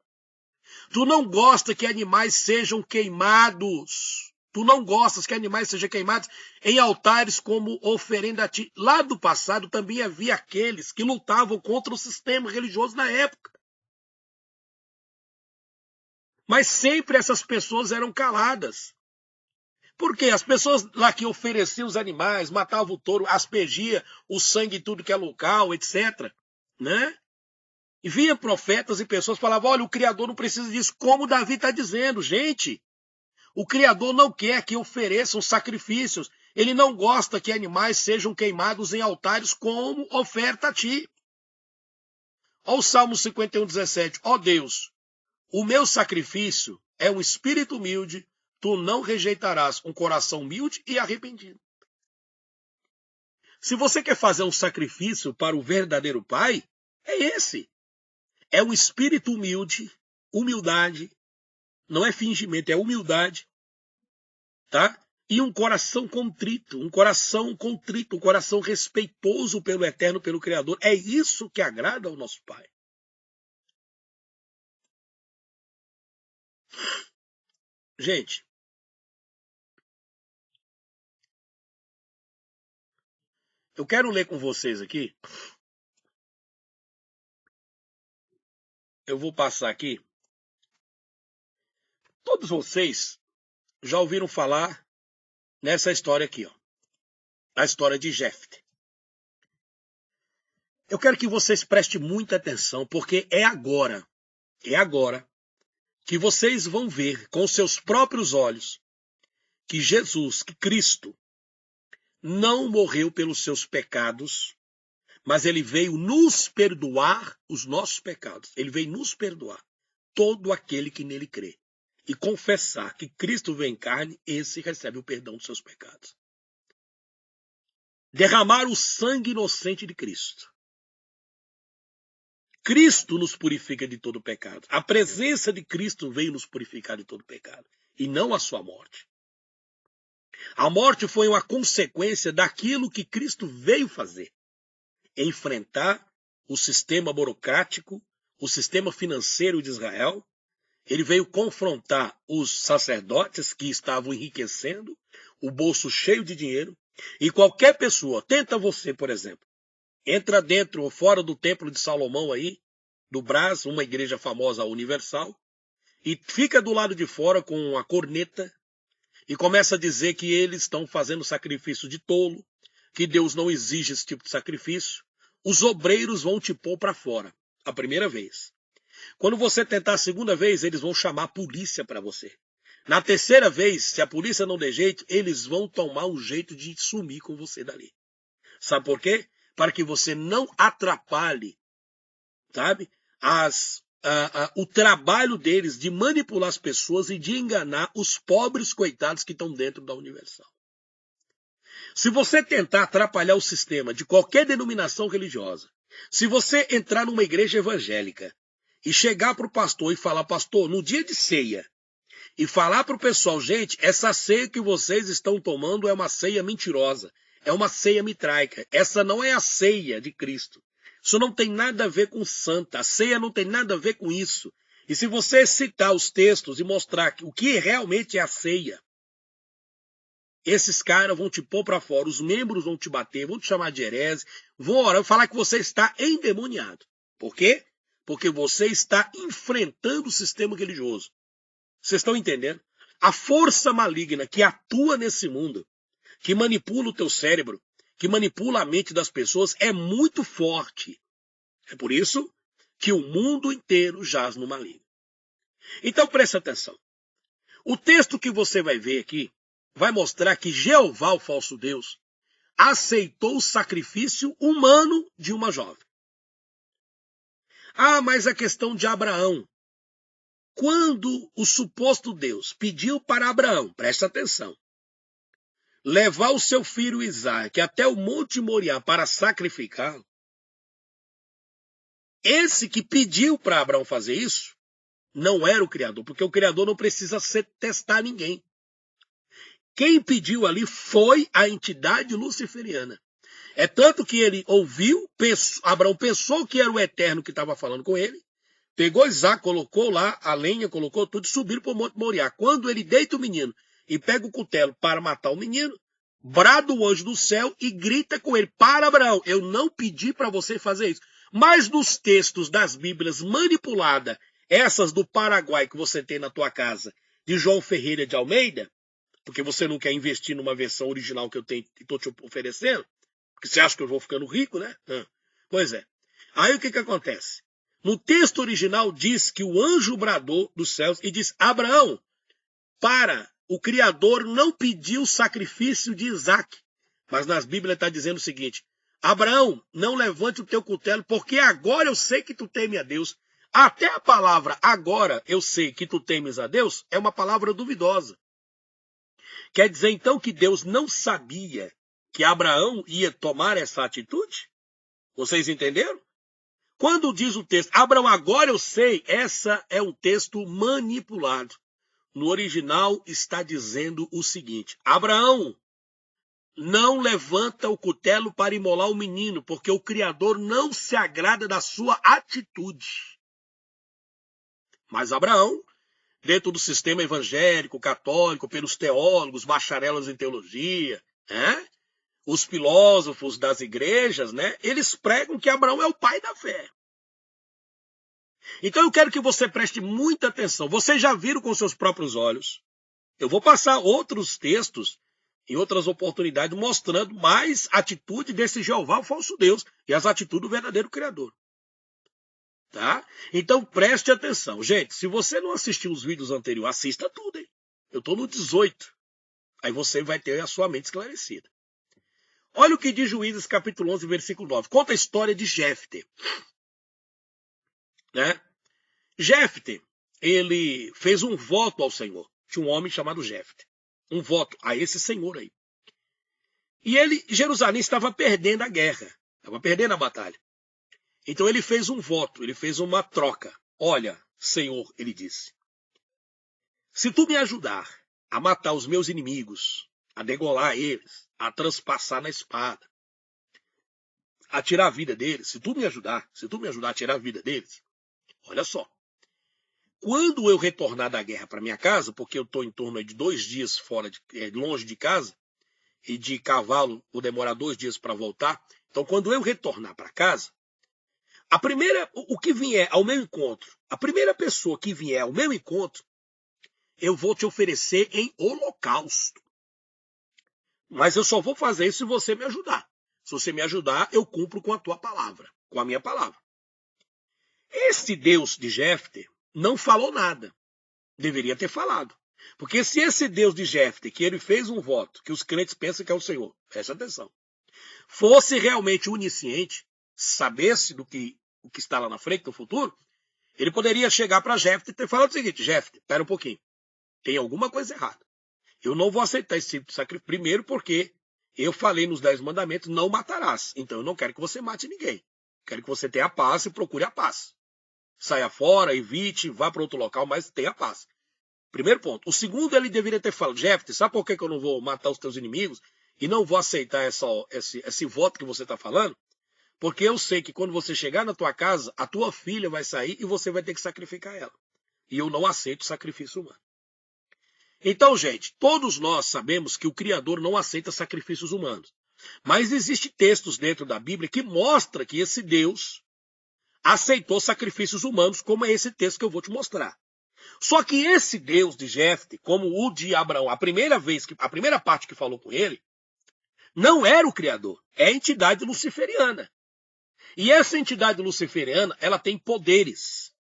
Tu não gosta que animais sejam queimados. Tu não gostas que animais sejam queimados em altares como oferenda a ti. Lá do passado também havia aqueles que lutavam contra o sistema religioso na época. Mas sempre essas pessoas eram caladas. Porque as pessoas lá que ofereciam os animais, matavam o touro, aspergia o sangue em tudo que é local, etc. Né? E vinha profetas e pessoas falavam, olha, o Criador não precisa disso, como Davi está dizendo. Gente, o Criador não quer que ofereçam sacrifícios. Ele não gosta que animais sejam queimados em altares como oferta a ti. Olha o Salmo 51:17. Ó Deus, o meu sacrifício é um espírito humilde, tu não rejeitarás um coração humilde e arrependido. Se você quer fazer um sacrifício para o verdadeiro Pai, é esse. É um espírito humilde, humildade, não é fingimento, é humildade, tá? E um coração contrito, um coração respeitoso pelo Eterno, pelo Criador. É isso que agrada ao nosso Pai. Gente, eu quero ler com vocês aqui. Eu vou passar aqui. Todos vocês já ouviram falar nessa história aqui, ó. A história de Jefté. Eu quero que vocês prestem muita atenção, porque é agora que vocês vão ver com seus próprios olhos que Jesus, que Cristo, não morreu pelos seus pecados, mas ele veio nos perdoar os nossos pecados. Ele veio nos perdoar. Todo aquele que nele crê e confessar que Cristo veio em carne, esse recebe o perdão dos seus pecados. Derramar o sangue inocente de Cristo. Cristo nos purifica de todo pecado. A presença de Cristo veio nos purificar de todo pecado, e não a sua morte. A morte foi uma consequência daquilo que Cristo veio fazer. Enfrentar o sistema burocrático, o sistema financeiro de Israel. Ele veio confrontar os sacerdotes que estavam enriquecendo, o bolso cheio de dinheiro. E qualquer pessoa, tenta você, por exemplo, entra dentro ou fora do templo de Salomão aí, do Brás, uma igreja famosa universal, e fica do lado de fora com a corneta e começa a dizer que eles estão fazendo sacrifício de tolo, que Deus não exige esse tipo de sacrifício. Os obreiros vão te pôr para fora, a primeira vez. Quando você tentar a segunda vez, eles vão chamar a polícia para você. Na terceira vez, se a polícia não der jeito, eles vão tomar um jeito de sumir com você dali. Sabe por quê? Para que você não atrapalhe, sabe, o trabalho deles de manipular as pessoas e de enganar os pobres coitados que estão dentro da Universal. Se você tentar atrapalhar o sistema de qualquer denominação religiosa, se você entrar numa igreja evangélica e chegar para o pastor e falar, pastor, no dia de ceia, e falar para o pessoal, gente, essa ceia que vocês estão tomando é uma ceia mentirosa, é uma ceia mitraica, essa não é a ceia de Cristo. Isso não tem nada a ver com santa, a ceia não tem nada a ver com isso. E se você citar os textos e mostrar o que realmente é a ceia, esses caras vão te pôr para fora, os membros vão te bater, vão te chamar de herege, vão orar e falar que você está endemoniado. Por quê? Porque você está enfrentando o sistema religioso. Vocês estão entendendo? A força maligna que atua nesse mundo, que manipula o teu cérebro, que manipula a mente das pessoas, é muito forte. É por isso que o mundo inteiro jaz no maligno. Então preste atenção. O texto que você vai ver aqui vai mostrar que Jeová, o falso Deus, aceitou o sacrifício humano de uma jovem. Ah, mas a questão de Abraão. Quando o suposto Deus pediu para Abraão, presta atenção, levar o seu filho Isaque até o Monte Moriá para sacrificá-lo, esse que pediu para Abraão fazer isso, não era o Criador, porque o Criador não precisa testar ninguém. Quem pediu ali foi a entidade luciferiana. É tanto que ele ouviu, Abraão pensou que era o Eterno que estava falando com ele, pegou Isaac, colocou lá a lenha, colocou tudo e subiram para o Monte Moriá. Quando ele deita o menino e pega o cutelo para matar o menino, brada o anjo do céu e grita com ele, para Abraão, eu não pedi para você fazer isso. Mas nos textos das Bíblias manipuladas Essas do Paraguai que você tem na tua casa, de João Ferreira de Almeida, porque você não quer investir numa versão original que eu tenho e estou te oferecendo, porque você acha que eu vou ficando rico, né? Pois é. Aí o que acontece? No texto original diz que o anjo bradou dos céus e diz: Abraão, para, o Criador não pediu o sacrifício de Isaac. Mas nas Bíblias está dizendo o seguinte: Abraão, não levante o teu cutelo, porque agora eu sei que tu temes a Deus. Até a palavra agora eu sei que tu temes a Deus é uma palavra duvidosa. Quer dizer então que Deus não sabia que Abraão ia tomar essa atitude? Vocês entenderam? Quando diz o texto, Abraão, agora eu sei, essa é um texto manipulado. No original está dizendo o seguinte: Abraão, não levanta o cutelo para imolar o menino, porque o Criador não se agrada da sua atitude. Mas Abraão, dentro do sistema evangélico, católico, pelos teólogos, bacharelos em teologia, os filósofos das igrejas, eles pregam que Abraão é o pai da fé. Então eu quero que você preste muita atenção. Vocês já viram com seus próprios olhos. Eu vou passar outros textos em outras oportunidades mostrando mais atitude desse Jeová, o falso Deus, e as atitudes do verdadeiro Criador. Tá? Então preste atenção. Gente, se você não assistiu os vídeos anteriores, assista tudo, hein? Eu estou no 18. Aí você vai ter a sua mente esclarecida. Olha o que diz Juízes capítulo 11, versículo 9. Conta a história de Jefté. Jefté, ele fez um voto ao Senhor. Tinha um homem chamado Jefté. Um voto a esse Senhor aí. E Jerusalém estava perdendo a guerra. Estava perdendo a batalha. Então ele fez um voto, ele fez uma troca. Olha, Senhor, ele disse, se tu me ajudar a matar os meus inimigos, a degolar eles, a transpassar na espada, a tirar a vida deles, se tu me ajudar a tirar a vida deles, olha só, quando eu retornar da guerra para minha casa, porque eu estou em torno de 2 dias longe de casa, e de cavalo vou demorar 2 dias para voltar, então quando eu retornar para casa, o que vier ao meu encontro, a primeira pessoa que vier ao meu encontro, eu vou te oferecer em holocausto. Mas eu só vou fazer isso se você me ajudar. Se você me ajudar, eu cumpro com a tua palavra, com a minha palavra. Esse Deus de Jefté não falou nada. Deveria ter falado. Porque se esse Deus de Jefté, que ele fez um voto, que os crentes pensam que é o Senhor, preste atenção, fosse realmente onisciente, sabesse o que está lá na frente, no futuro, ele poderia chegar para Jefté e ter falado o seguinte: Jefté, espera um pouquinho, tem alguma coisa errada. Eu não vou aceitar esse tipo de sacrifício, primeiro porque eu falei nos 10 mandamentos, não matarás. Então eu não quero que você mate ninguém. Quero que você tenha paz e procure a paz. Saia fora, evite, vá para outro local, mas tenha paz. Primeiro ponto. O segundo, ele deveria ter falado: Jefté, sabe por que eu não vou matar os teus inimigos e não vou aceitar esse voto que você está falando? Porque eu sei que quando você chegar na tua casa, a tua filha vai sair e você vai ter que sacrificar ela. E eu não aceito sacrifício humano. Então, gente, todos nós sabemos que o Criador não aceita sacrifícios humanos. Mas existem textos dentro da Bíblia que mostram que esse Deus aceitou sacrifícios humanos, como é esse texto que eu vou te mostrar. Só que esse Deus de Jefté, como o de Abraão, a primeira parte que falou com ele, não era o Criador, é a entidade luciferiana. E essa entidade luciferiana, ela tem poderes.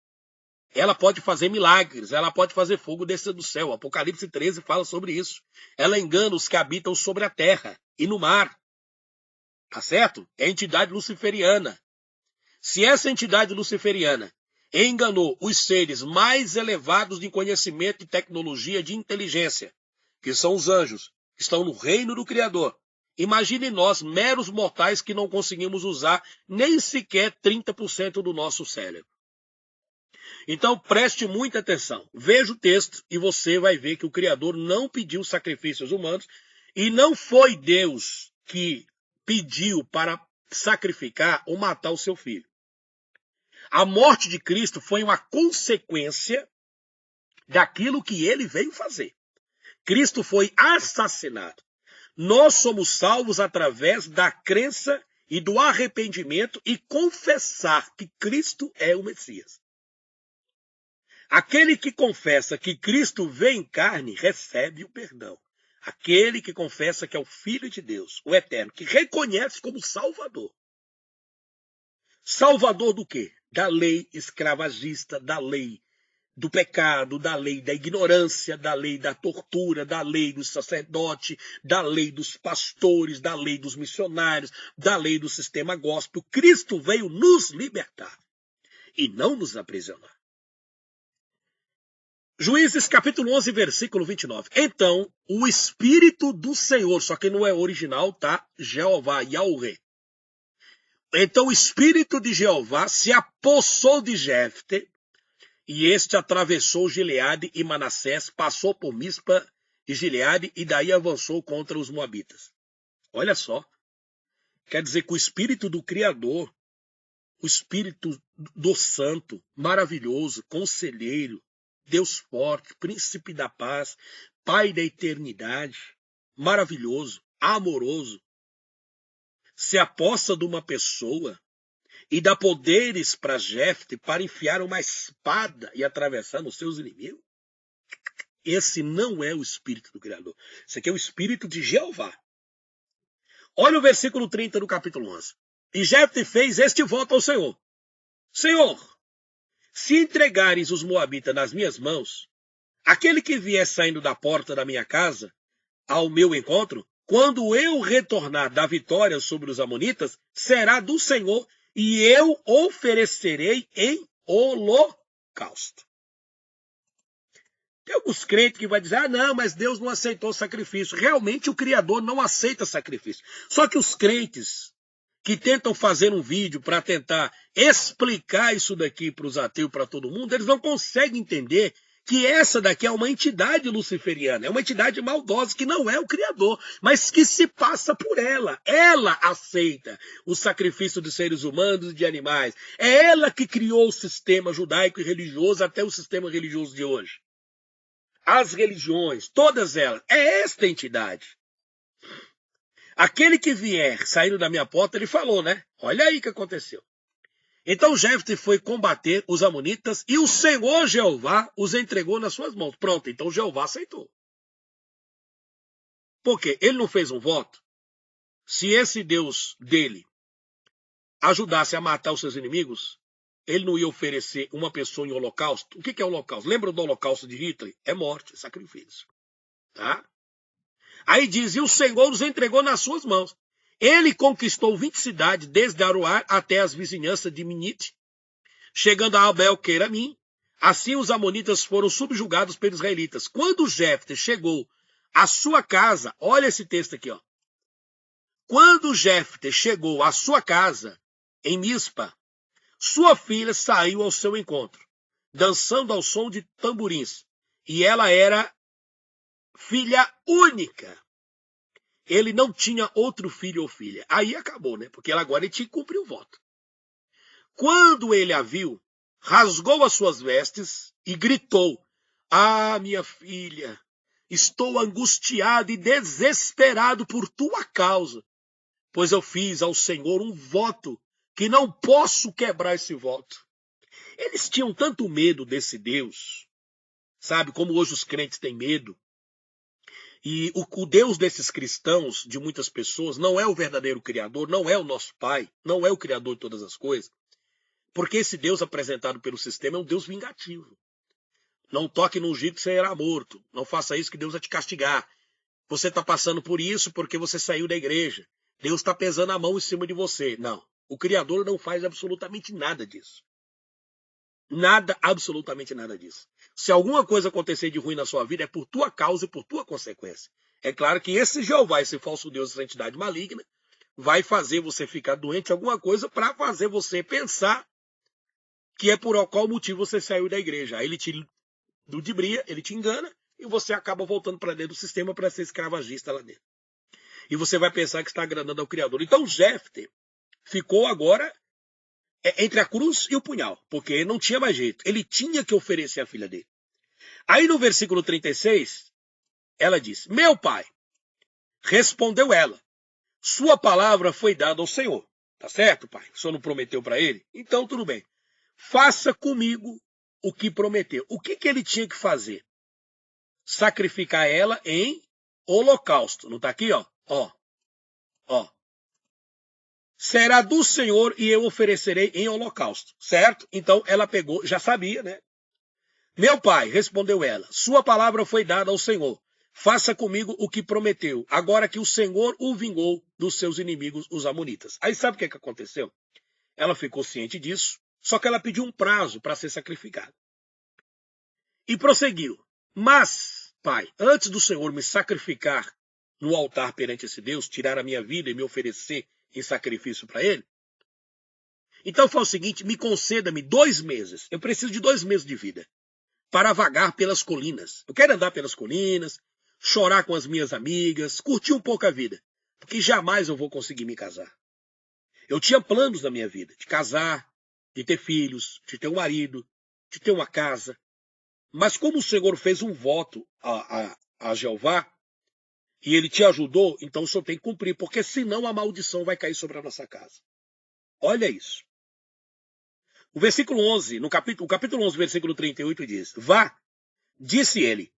Ela pode fazer milagres, ela pode fazer fogo descer do céu. Apocalipse 13 fala sobre isso. Ela engana os que habitam sobre a terra e no mar. Tá certo? É a entidade luciferiana. Se essa entidade luciferiana enganou os seres mais elevados de conhecimento, de tecnologia, de inteligência, que são os anjos, que estão no reino do Criador, imagine nós, meros mortais, que não conseguimos usar nem sequer 30% do nosso cérebro. Então preste muita atenção. Veja o texto e você vai ver que o Criador não pediu sacrifícios humanos e não foi Deus que pediu para sacrificar ou matar o seu filho. A morte de Cristo foi uma consequência daquilo que ele veio fazer. Cristo foi assassinado. Nós somos salvos através da crença e do arrependimento e confessar que Cristo é o Messias. Aquele que confessa que Cristo veio em carne, recebe o perdão. Aquele que confessa que é o Filho de Deus, o Eterno, que reconhece como Salvador. Salvador do quê? Da lei escravagista, da lei do pecado, da lei da ignorância, da lei da tortura, da lei do sacerdote, da lei dos pastores, da lei dos missionários, da lei do sistema gospel. Cristo veio nos libertar e não nos aprisionar. Juízes capítulo 11, versículo 29. Então, o Espírito do Senhor, só que não é original, tá? Jeová, Yahweh. Então o Espírito de Jeová se apossou de Jefté, e este atravessou Gileade e Manassés, passou por Mispa e Gileade, e daí avançou contra os Moabitas. Olha só. Quer dizer que o Espírito do Criador, o Espírito do Santo, maravilhoso, conselheiro, Deus forte, príncipe da paz, Pai da eternidade, maravilhoso, amoroso, se apossa de uma pessoa e dá poderes para Jefté para enfiar uma espada e atravessar nos seus inimigos? Esse não é o Espírito do Criador. Esse aqui é o Espírito de Jeová. Olha o versículo 30 do capítulo 11. E Jefté fez este voto ao Senhor. Senhor, se entregares os moabitas nas minhas mãos, aquele que vier saindo da porta da minha casa ao meu encontro, quando eu retornar da vitória sobre os amonitas, será do Senhor, e eu oferecerei em holocausto. Tem alguns crentes que vão dizer, não, mas Deus não aceitou sacrifício. Realmente o Criador não aceita sacrifício. Só que os crentes que tentam fazer um vídeo para tentar explicar isso daqui para os ateus, para todo mundo, eles não conseguem entender que essa daqui é uma entidade luciferiana, é uma entidade maldosa que não é o Criador, mas que se passa por ela. Ela aceita o sacrifício de seres humanos e de animais. É ela que criou o sistema judaico e religioso até o sistema religioso de hoje. As religiões, todas elas, é esta entidade. Aquele que vier saindo da minha porta, ele falou, né? Olha aí o que aconteceu. Então Jefté foi combater os amonitas e o Senhor Jeová os entregou nas suas mãos. Pronto, então Jeová aceitou. Por quê? Ele não fez um voto? Se esse Deus dele ajudasse a matar os seus inimigos, ele não ia oferecer uma pessoa em holocausto? O que é holocausto? Lembra do holocausto de Hitler? É morte, é sacrifício. Tá? Aí diz, e o Senhor os entregou nas suas mãos. Ele conquistou 20 cidades, desde Aroar até as vizinhanças de Minite, chegando a Abel-Queramim. Assim os amonitas foram subjugados pelos israelitas. Quando Jefté chegou à sua casa, olha esse texto aqui, ó. Quando Jefté chegou à sua casa, em Mispa, sua filha saiu ao seu encontro, dançando ao som de tamborins. E ela era filha única. Ele não tinha outro filho ou filha. Aí acabou, né? Porque agora ele tinha que cumprir o voto. Quando ele a viu, rasgou as suas vestes e gritou, ah, minha filha, estou angustiado e desesperado por tua causa, pois eu fiz ao Senhor um voto que não posso quebrar esse voto. Eles tinham tanto medo desse Deus, sabe, como hoje os crentes têm medo. E o Deus desses cristãos, de muitas pessoas, não é o verdadeiro Criador, não é o nosso Pai, não é o Criador de todas as coisas. Porque esse Deus apresentado pelo sistema é um Deus vingativo. Não toque no ungido que você será morto. Não faça isso que Deus vai te castigar. Você está passando por isso porque você saiu da igreja. Deus está pesando a mão em cima de você. Não. O Criador não faz absolutamente nada disso. Nada, absolutamente nada disso. Se alguma coisa acontecer de ruim na sua vida, é por tua causa e por tua consequência. É claro que esse Jeová, esse falso Deus, essa entidade maligna, vai fazer você ficar doente, alguma coisa, para fazer você pensar que é por qual motivo você saiu da igreja. Aí ele te ludibria, ele te engana, e você acaba voltando para dentro do sistema para ser escravagista lá dentro. E você vai pensar que está agradando ao Criador. Então Jefté ficou agora entre a cruz e o punhal, porque não tinha mais jeito. Ele tinha que oferecer a filha dele. Aí no versículo 36, ela diz, meu pai, respondeu ela, sua palavra foi dada ao Senhor. Tá certo, pai? O Senhor não prometeu para ele? Então tudo bem. Faça comigo o que prometeu. O que ele tinha que fazer? Sacrificar ela em holocausto. Não está aqui, ó? Ó. Será do Senhor e eu oferecerei em holocausto. Certo? Então ela pegou, já sabia, né? Meu pai, respondeu ela, sua palavra foi dada ao Senhor. Faça comigo o que prometeu, agora que o Senhor o vingou dos seus inimigos, os amonitas. Aí sabe o que aconteceu? Ela ficou ciente disso, só que ela pediu um prazo para ser sacrificada. E prosseguiu. Mas, pai, antes do Senhor me sacrificar no altar perante esse Deus, tirar a minha vida e me oferecer em sacrifício para ele, então faz o seguinte, me conceda-me 2 meses. Eu preciso de 2 meses de vida para vagar pelas colinas. Eu quero andar pelas colinas, chorar com as minhas amigas, curtir um pouco a vida, porque jamais eu vou conseguir me casar. Eu tinha planos na minha vida, de casar, de ter filhos, de ter um marido, de ter uma casa. Mas como o Senhor fez um voto a Jeová, e ele te ajudou, então o Senhor tem que cumprir, porque senão a maldição vai cair sobre a nossa casa. Olha isso. O versículo 11, o capítulo 11, versículo 38 diz, vá, disse ele,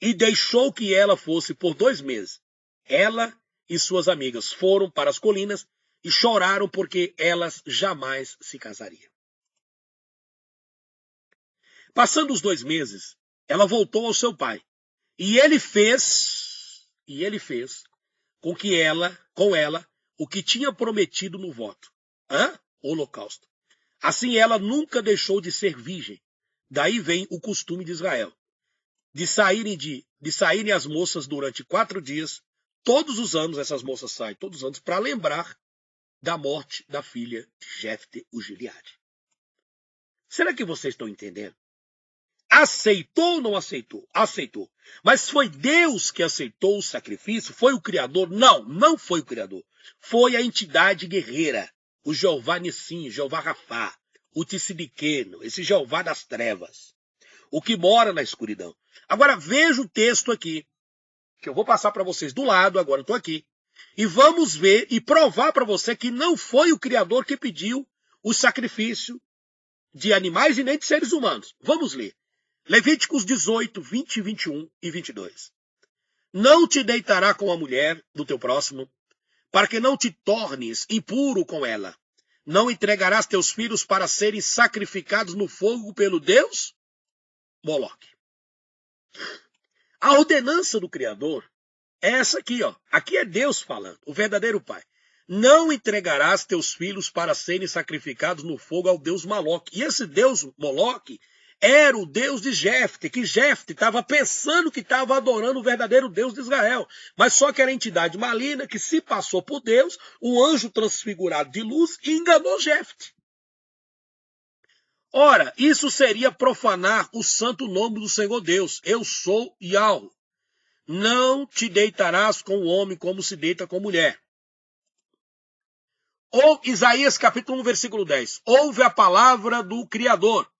e deixou que ela fosse por 2 meses. Ela e suas amigas foram para as colinas e choraram porque elas jamais se casariam. Passando os 2 meses, ela voltou ao seu pai. E ele fez com ela, o que tinha prometido no voto. Holocausto. Assim ela nunca deixou de ser virgem. Daí vem o costume de Israel. De saírem as moças durante 4 dias. Todos os anos essas moças saem, todos os anos, para lembrar da morte da filha de Jefte, o Gileade. Será que vocês estão entendendo? Aceitou ou não aceitou? Aceitou. Mas foi Deus que aceitou o sacrifício? Foi o Criador? Não, não foi o Criador. Foi a entidade guerreira. O Jeová Nissim, Jeová Rafá, o Tissiniqueno, esse Jeová das trevas. O que mora na escuridão. Agora veja o texto aqui, que eu vou passar para vocês do lado, agora eu estou aqui. E vamos ver e provar para você que não foi o Criador que pediu o sacrifício de animais e nem de seres humanos. Vamos ler. Levíticos 18, 20, 21 e 22. Não te deitará com a mulher do teu próximo, para que não te tornes impuro com ela. Não entregarás teus filhos para serem sacrificados no fogo pelo Deus Moloque. A ordenança do Criador é essa aqui, ó. Aqui é Deus falando, o verdadeiro Pai. Não entregarás teus filhos para serem sacrificados no fogo ao Deus Moloque. E esse Deus Moloque era o Deus de Jefte, que Jefte estava pensando que estava adorando o verdadeiro Deus de Israel. Mas só que era entidade maligna que se passou por Deus, um anjo transfigurado de luz, e enganou Jefte. Ora, isso seria profanar o santo nome do Senhor Deus. Eu sou Yahweh. Não te deitarás com o homem como se deita com mulher. Ou Isaías capítulo 1, versículo 10. Ouve a palavra do Criador.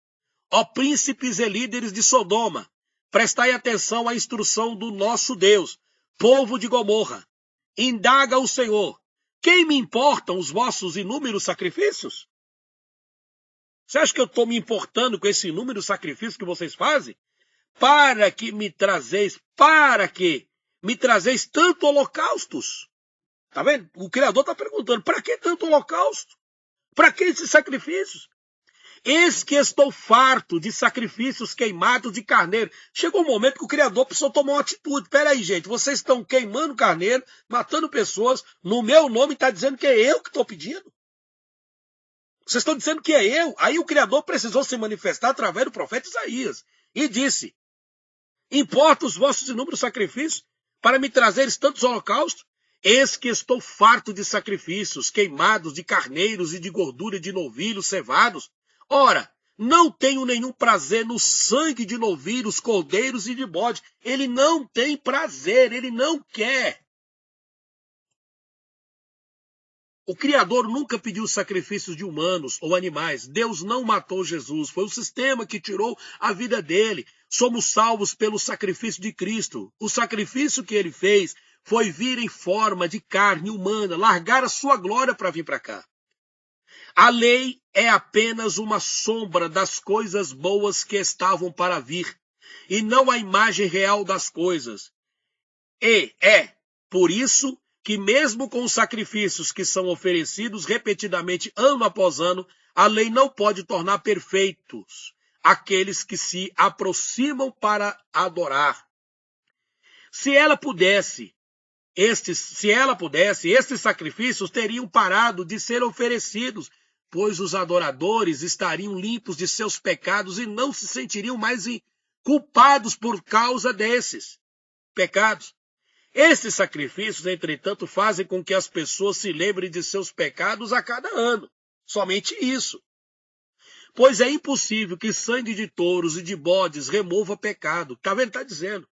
Ó príncipes e líderes de Sodoma, prestai atenção à instrução do nosso Deus, povo de Gomorra. Indaga o Senhor, quem me importam os vossos inúmeros sacrifícios? Você acha que eu estou me importando com esse inúmero sacrifício que vocês fazem? Para que me trazeis tanto holocaustos? Tá vendo? O Criador está perguntando, para que tanto holocausto? Para que esses sacrifícios? Eis que estou farto de sacrifícios queimados de carneiro. Chegou um momento que o Criador precisou tomar uma atitude. Peraí, gente, vocês estão queimando carneiro, matando pessoas, no meu nome está dizendo que é eu que estou pedindo? Vocês estão dizendo que é eu? Aí o Criador precisou se manifestar através do profeta Isaías. E disse, importa os vossos inúmeros sacrifícios para me trazeres tantos holocaustos? Eis que estou farto de sacrifícios queimados de carneiros e de gordura de novilhos cevados. Ora, não tenho nenhum prazer no sangue de novilhos, cordeiros e de bode. Ele não tem prazer, ele não quer. O Criador nunca pediu sacrifícios de humanos ou animais. Deus não matou Jesus. Foi o sistema que tirou a vida dele. Somos salvos pelo sacrifício de Cristo. O sacrifício que ele fez foi vir em forma de carne humana, largar a sua glória para vir para cá. A lei é apenas uma sombra das coisas boas que estavam para vir, e não a imagem real das coisas. E é por isso que mesmo com os sacrifícios que são oferecidos repetidamente ano após ano, a lei não pode tornar perfeitos aqueles que se aproximam para adorar. Se ela pudesse, estes sacrifícios teriam parado de ser oferecidos, pois os adoradores estariam limpos de seus pecados e não se sentiriam mais culpados por causa desses pecados. Estes sacrifícios, entretanto, fazem com que as pessoas se lembrem de seus pecados a cada ano. Somente isso. Pois é impossível que sangue de touros e de bodes remova pecado. Está vendo? Está dizendo.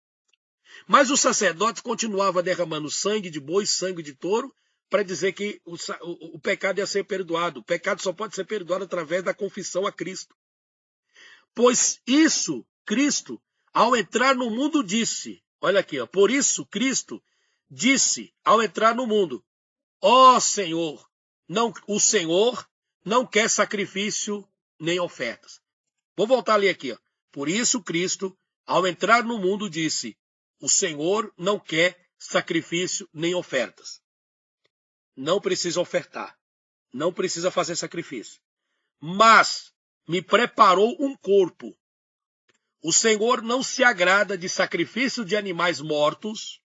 Mas os sacerdotes continuavam derramando sangue de boi, sangue de touro, para dizer que o pecado ia ser perdoado. O pecado só pode ser perdoado através da confissão a Cristo. Pois isso, Cristo, ao entrar no mundo, disse, olha aqui, ó, por isso Cristo disse, ao entrar no mundo, ó Senhor, o Senhor não quer sacrifício nem ofertas. Vou voltar ali aqui, ó. Por isso Cristo, ao entrar no mundo, disse, o Senhor não quer sacrifício nem ofertas. Não precisa ofertar. Não precisa fazer sacrifício. Mas me preparou um corpo. O Senhor não se agrada de sacrifício de animais mortos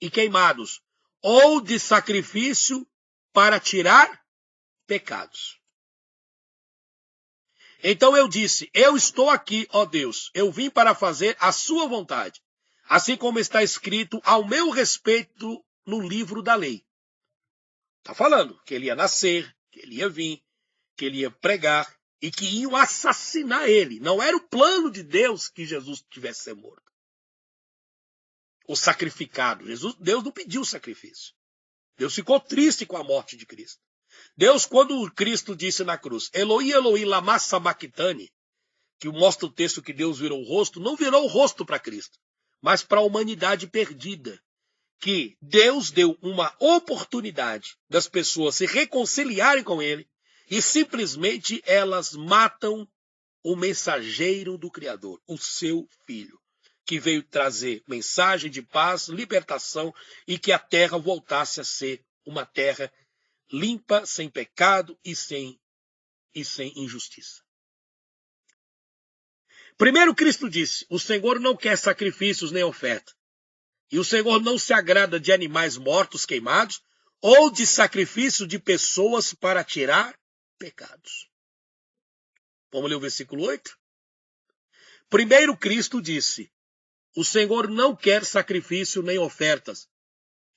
e queimados, ou de sacrifício para tirar pecados. Então eu disse, eu estou aqui, ó Deus, eu vim para fazer a sua vontade, assim como está escrito ao meu respeito no livro da lei. Está falando que ele ia nascer, que ele ia vir, que ele ia pregar e que iam assassinar ele. Não era o plano de Deus que Jesus tivesse ser morto. Ou sacrificado. Deus não pediu sacrifício. Deus ficou triste com a morte de Cristo. Deus, quando Cristo disse na cruz, Eloi, Eloi, lama sabachthani, que mostra o texto que Deus virou o rosto, não virou o rosto para Cristo, mas para a humanidade perdida. Que Deus deu uma oportunidade das pessoas se reconciliarem com ele e simplesmente elas matam o mensageiro do Criador, o seu Filho, que veio trazer mensagem de paz, libertação e que a terra voltasse a ser uma terra limpa, sem pecado e sem injustiça. Primeiro Cristo disse, o Senhor não quer sacrifícios nem oferta. E o Senhor não se agrada de animais mortos queimados ou de sacrifício de pessoas para tirar pecados. Vamos ler o versículo 8? Primeiro Cristo disse, o Senhor não quer sacrifício nem ofertas.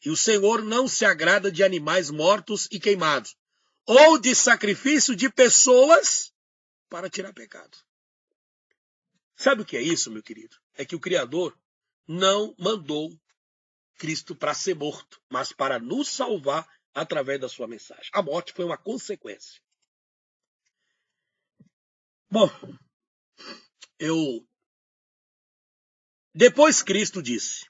E o Senhor não se agrada de animais mortos e queimados ou de sacrifício de pessoas para tirar pecado. Sabe o que é isso, meu querido? É que o Criador não mandou Cristo para ser morto, mas para nos salvar através da sua mensagem. A morte foi uma consequência. Bom, depois Cristo disse,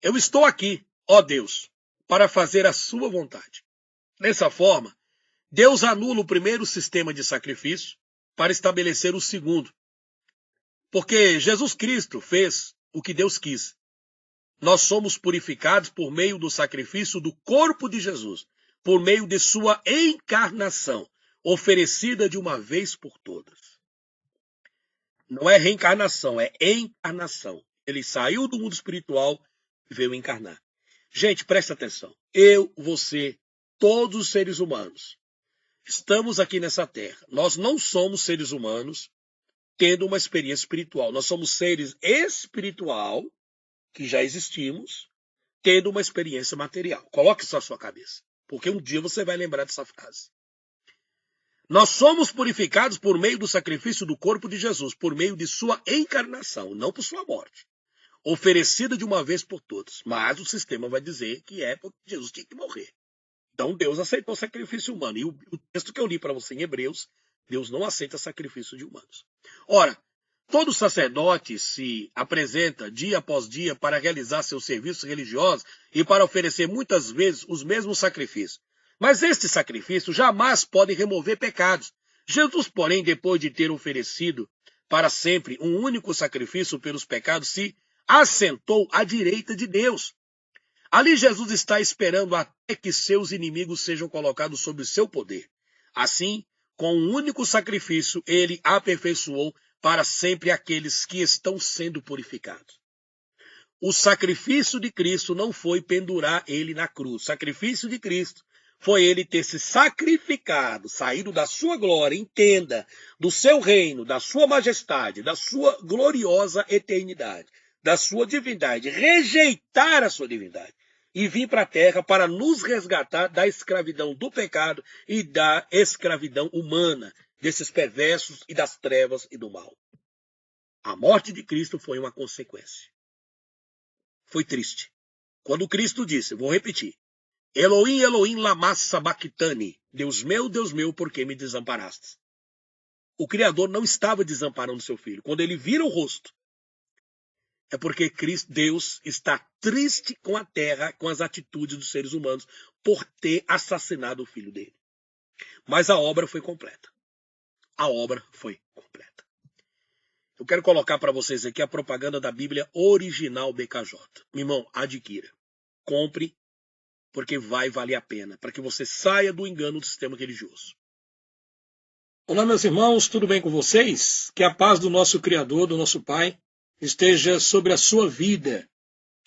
eu estou aqui, ó Deus, para fazer a sua vontade. Dessa forma, Deus anula o primeiro sistema de sacrifício para estabelecer o segundo. Porque Jesus Cristo fez o que Deus quis. Nós somos purificados por meio do sacrifício do corpo de Jesus, por meio de sua encarnação, oferecida de uma vez por todas. Não é reencarnação, é encarnação. Ele saiu do mundo espiritual e veio encarnar. Gente, presta atenção. Eu, você, todos os seres humanos, estamos aqui nessa terra. Nós não somos seres humanos tendo uma experiência espiritual. Nós somos seres espiritual que já existimos, tendo uma experiência material. Coloque isso na sua cabeça, porque um dia você vai lembrar dessa frase. Nós somos purificados por meio do sacrifício do corpo de Jesus, por meio de sua encarnação, não por sua morte, oferecida de uma vez por todas. Mas o sistema vai dizer que é porque Jesus tinha que morrer. Então Deus aceitou o sacrifício humano. E o texto que eu li para você em Hebreus, Deus não aceita sacrifício de humanos. Ora, todo sacerdote se apresenta dia após dia para realizar seus serviços religiosos e para oferecer muitas vezes os mesmos sacrifícios. Mas este sacrifício jamais pode remover pecados. Jesus, porém, depois de ter oferecido para sempre um único sacrifício pelos pecados, se assentou à direita de Deus. Ali Jesus está esperando até que seus inimigos sejam colocados sob seu poder. Assim, com um único sacrifício, ele aperfeiçoou para sempre aqueles que estão sendo purificados. O sacrifício de Cristo não foi pendurar ele na cruz. O sacrifício de Cristo foi ele ter se sacrificado, saído da sua glória, entenda, do seu reino, da sua majestade, da sua gloriosa eternidade, da sua divindade, rejeitar a sua divindade e vir para a terra para nos resgatar da escravidão do pecado e da escravidão humana, desses perversos e das trevas e do mal. A morte de Cristo foi uma consequência. Foi triste. Quando Cristo disse, vou repetir, Elohim, Elohim, lama sabachthani, Deus meu, por que me desamparaste? O Criador não estava desamparando seu filho. Quando ele vira o rosto, é porque Deus está triste com a terra, com as atitudes dos seres humanos, por ter assassinado o filho dele. Mas a obra foi completa. A obra foi completa. Eu quero colocar para vocês aqui a propaganda da Bíblia original BKJ. Meu irmão, adquira. Compre, porque vai valer a pena, para que você saia do engano do sistema religioso. Olá, meus irmãos, tudo bem com vocês? Que a paz do nosso Criador, do nosso Pai, esteja sobre a sua vida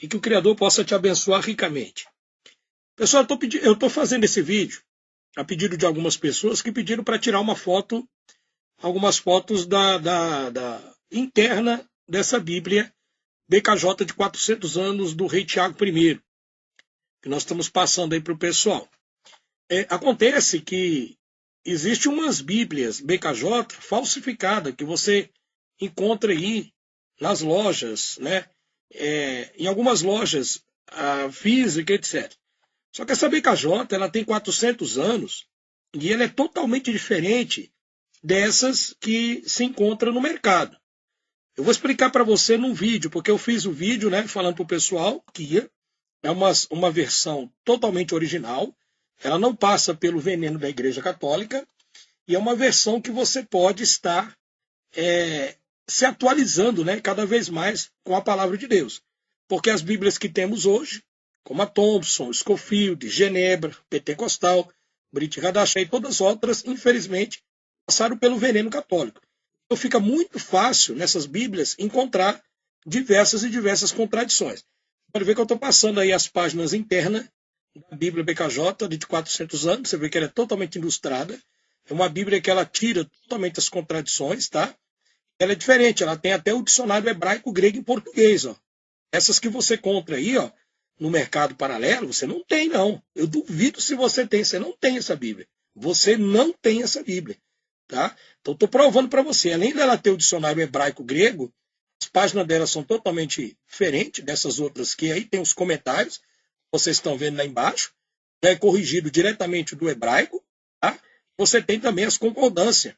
e que o Criador possa te abençoar ricamente. Pessoal, eu estou fazendo esse vídeo a pedido de algumas pessoas que pediram para tirar uma foto, algumas fotos da interna dessa Bíblia BKJ de 400 anos do rei Tiago I, que nós estamos passando aí para o pessoal. Acontece que existem umas Bíblias BKJ falsificadas que você encontra aí nas lojas, né? Em algumas lojas físicas, etc. Só que essa BKJ ela tem 400 anos e ela é totalmente diferente dessas que se encontram no mercado. Eu vou explicar para você num vídeo, porque eu fiz o vídeo, né, falando para o pessoal que é uma versão totalmente original, ela não passa pelo veneno da Igreja Católica, e é uma versão que você pode estar se atualizando, né, cada vez mais com a palavra de Deus. Porque as Bíblias que temos hoje, como a Thompson, Scofield, Genebra, Pentecostal, Brit Hadashah e todas as outras, infelizmente, passaram pelo veneno católico. Então fica muito fácil nessas Bíblias encontrar diversas contradições. Pode ver que eu estou passando aí as páginas internas da Bíblia BKJ de 400 anos, você vê que ela é totalmente ilustrada. É uma Bíblia que ela tira totalmente as contradições, tá? Ela é diferente, ela tem até o dicionário hebraico, grego e português, ó. Essas que você compra aí, ó, no mercado paralelo, você não tem, não. Eu duvido se você tem, você não tem essa Bíblia. Você não tem essa Bíblia, tá? Então estou provando para você, além dela ter o dicionário hebraico grego, as páginas dela são totalmente diferentes dessas outras que aí tem os comentários, vocês estão vendo lá embaixo, é corrigido diretamente do hebraico, tá? Você tem também as concordâncias.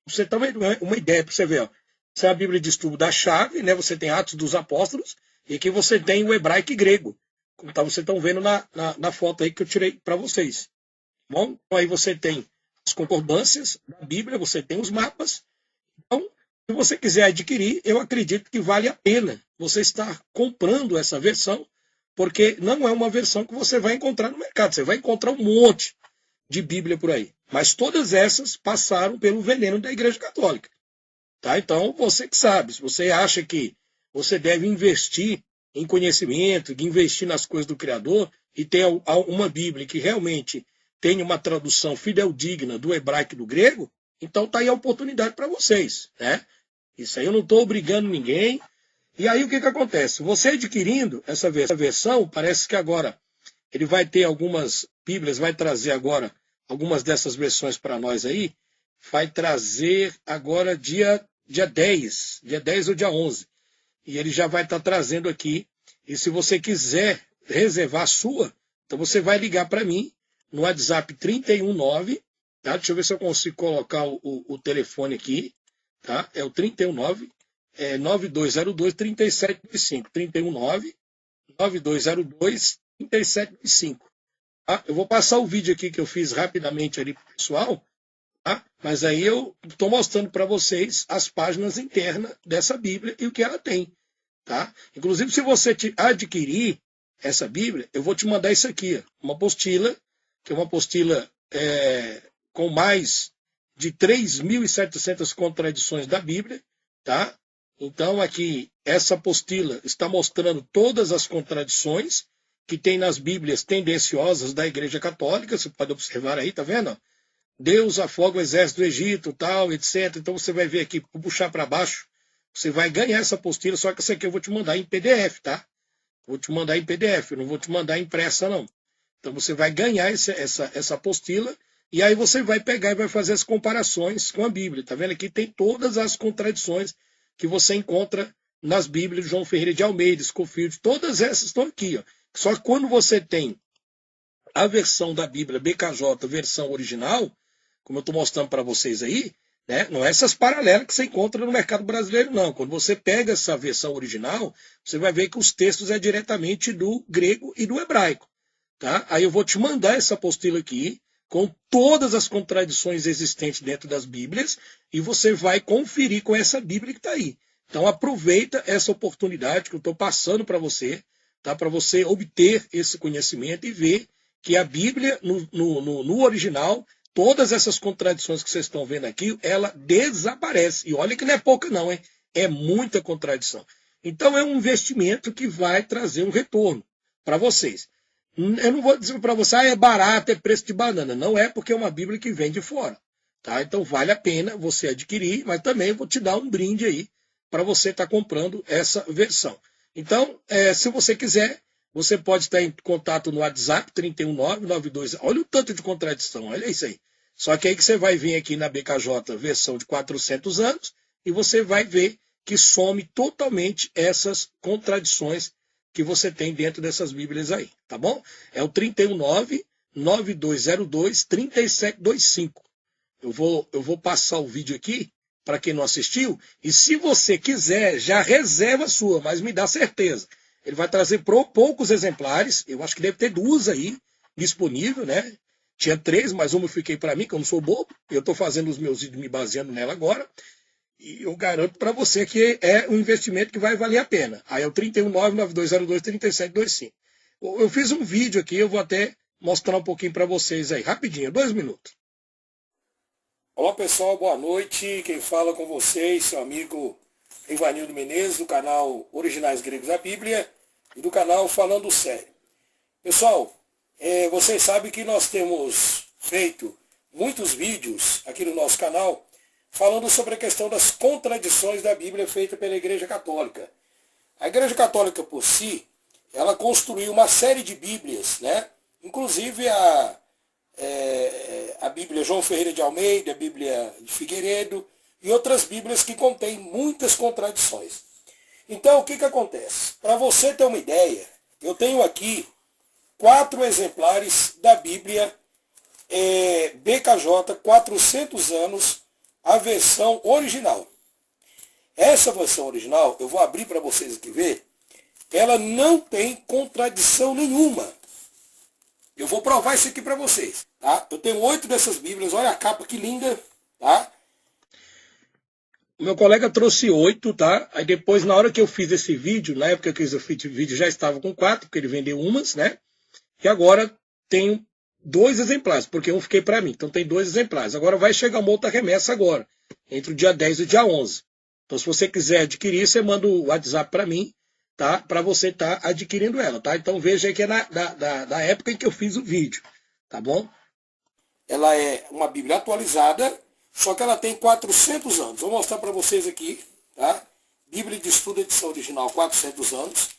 Você tem uma ideia para você ver, ó. Essa é a Bíblia de Estudo da Chave, né? Você tem Atos dos Apóstolos, e aqui você tem o hebraico e grego, como vocês estão vendo na foto aí que eu tirei para vocês. Bom, então aí você tem as concordâncias da Bíblia, você tem os mapas. Então, se você quiser adquirir, eu acredito que vale a pena você estar comprando essa versão, porque não é uma versão que você vai encontrar no mercado. Você vai encontrar um monte de Bíblia por aí. Mas todas essas passaram pelo veneno da Igreja Católica. Tá? Então, você que sabe, se você acha que você deve investir em conhecimento, investir nas coisas do Criador, e ter uma Bíblia que realmente tem uma tradução fideldigna do hebraico e do grego, então está aí a oportunidade para vocês, né? Isso aí eu não estou obrigando ninguém. E aí o que acontece? Você adquirindo essa versão, parece que agora ele vai ter algumas Bíblias, vai trazer agora algumas dessas versões para nós aí, vai trazer agora dia 10 ou dia 11. E ele já vai estar trazendo aqui. E se você quiser reservar a sua, então você vai ligar para mim no WhatsApp 319, tá? Deixa eu ver se eu consigo colocar o telefone aqui, tá? É o 319 9202 3725. 319 9202 3725. Tá? Eu vou passar o vídeo aqui que eu fiz rapidamente ali para o pessoal, tá? Mas aí eu estou mostrando para vocês as páginas internas dessa Bíblia e o que ela tem. Tá? Inclusive, se você adquirir essa Bíblia, eu vou te mandar isso aqui, ó, uma apostila, que é uma apostila com mais de 3.700 contradições da Bíblia. Tá? Então, aqui, essa apostila está mostrando todas as contradições que tem nas Bíblias tendenciosas da Igreja Católica. Você pode observar aí, tá vendo? Deus afoga o exército do Egito, tal, etc. Então, você vai ver aqui, vou puxar para baixo, você vai ganhar essa apostila, só que essa aqui eu vou te mandar em PDF, tá? Vou te mandar em PDF, eu não vou te mandar impressa, não. Então você vai ganhar essa apostila e aí você vai pegar e vai fazer as comparações com a Bíblia. Tá vendo? Aqui tem todas as contradições que você encontra nas Bíblias de João Ferreira de Almeida, Scofield, todas essas estão aqui, ó. Só que quando você tem a versão da Bíblia BKJ, versão original, como eu estou mostrando para vocês aí, né? Não é essas paralelas que você encontra no mercado brasileiro, não. Quando você pega essa versão original, você vai ver que os textos é diretamente do grego e do hebraico. Tá? Aí eu vou te mandar essa apostila aqui, com todas as contradições existentes dentro das Bíblias, e você vai conferir com essa Bíblia que está aí. Então aproveita essa oportunidade que eu estou passando para você, tá? Para você obter esse conhecimento e ver que a Bíblia, no original, todas essas contradições que vocês estão vendo aqui, ela desaparece. E olha que não é pouca não, hein? É muita contradição. Então é um investimento que vai trazer um retorno para vocês. Eu não vou dizer para você, é barato, é preço de banana. Não é, porque é uma Bíblia que vem de fora. Tá? Então vale a pena você adquirir, mas também vou te dar um brinde aí para você estar comprando essa versão. Então, se você quiser, você pode estar em contato no WhatsApp 31992. Olha o tanto de contradição, olha isso aí. Só que aí que você vai vir aqui na BKJ versão de 400 anos e você vai ver que some totalmente essas contradições que você tem dentro dessas Bíblias aí, tá bom? É o 319-9202-3725. Eu vou passar o vídeo aqui para quem não assistiu, e se você quiser, já reserva a sua, mas me dá certeza. Ele vai trazer poucos exemplares, eu acho que deve ter 2 aí disponível, né? Tinha 3, mas uma eu fiquei para mim, que eu não sou bobo, eu estou fazendo os meus vídeos me baseando nela agora. E eu garanto para você que é um investimento que vai valer a pena. Aí é o 319-9202-3725. Eu fiz um vídeo aqui, eu vou até mostrar um pouquinho para vocês aí, rapidinho, 2 minutos. Olá pessoal, boa noite. Quem fala com vocês, seu amigo Ivanildo Menezes, do canal Originais Gregos da Bíblia e do canal Falando Sério. Pessoal, vocês sabem que nós temos feito muitos vídeos aqui no nosso canal falando sobre a questão das contradições da Bíblia feita pela Igreja Católica. A Igreja Católica por si, ela construiu uma série de Bíblias, né? Inclusive a Bíblia João Ferreira de Almeida, a Bíblia de Figueiredo e outras Bíblias que contêm muitas contradições. Então, o que acontece? Para você ter uma ideia, eu tenho aqui 4 exemplares da Bíblia BKJ 400 anos, a versão original. Essa versão original, eu vou abrir para vocês aqui ver, ela não tem contradição nenhuma. Eu vou provar isso aqui para vocês. Tá? Eu tenho 8 dessas Bíblias, olha a capa que linda. Tá? O meu colega trouxe 8, tá? Aí depois, na hora que eu fiz esse vídeo, na época que eu fiz o vídeo, já estava com 4, porque ele vendeu umas, né? E agora tenho 2 exemplares, porque um fiquei para mim. Então tem 2 exemplares. Agora vai chegar uma outra remessa agora, entre o dia 10 e o dia 11. Então se você quiser adquirir, você manda o WhatsApp para mim, tá? Para você estar adquirindo ela, tá? Então veja aí que é da época em que eu fiz o vídeo, tá bom? Ela é uma Bíblia atualizada, só que ela tem 400 anos. Vou mostrar para vocês aqui, tá? Bíblia de Estudo, edição original, 400 anos.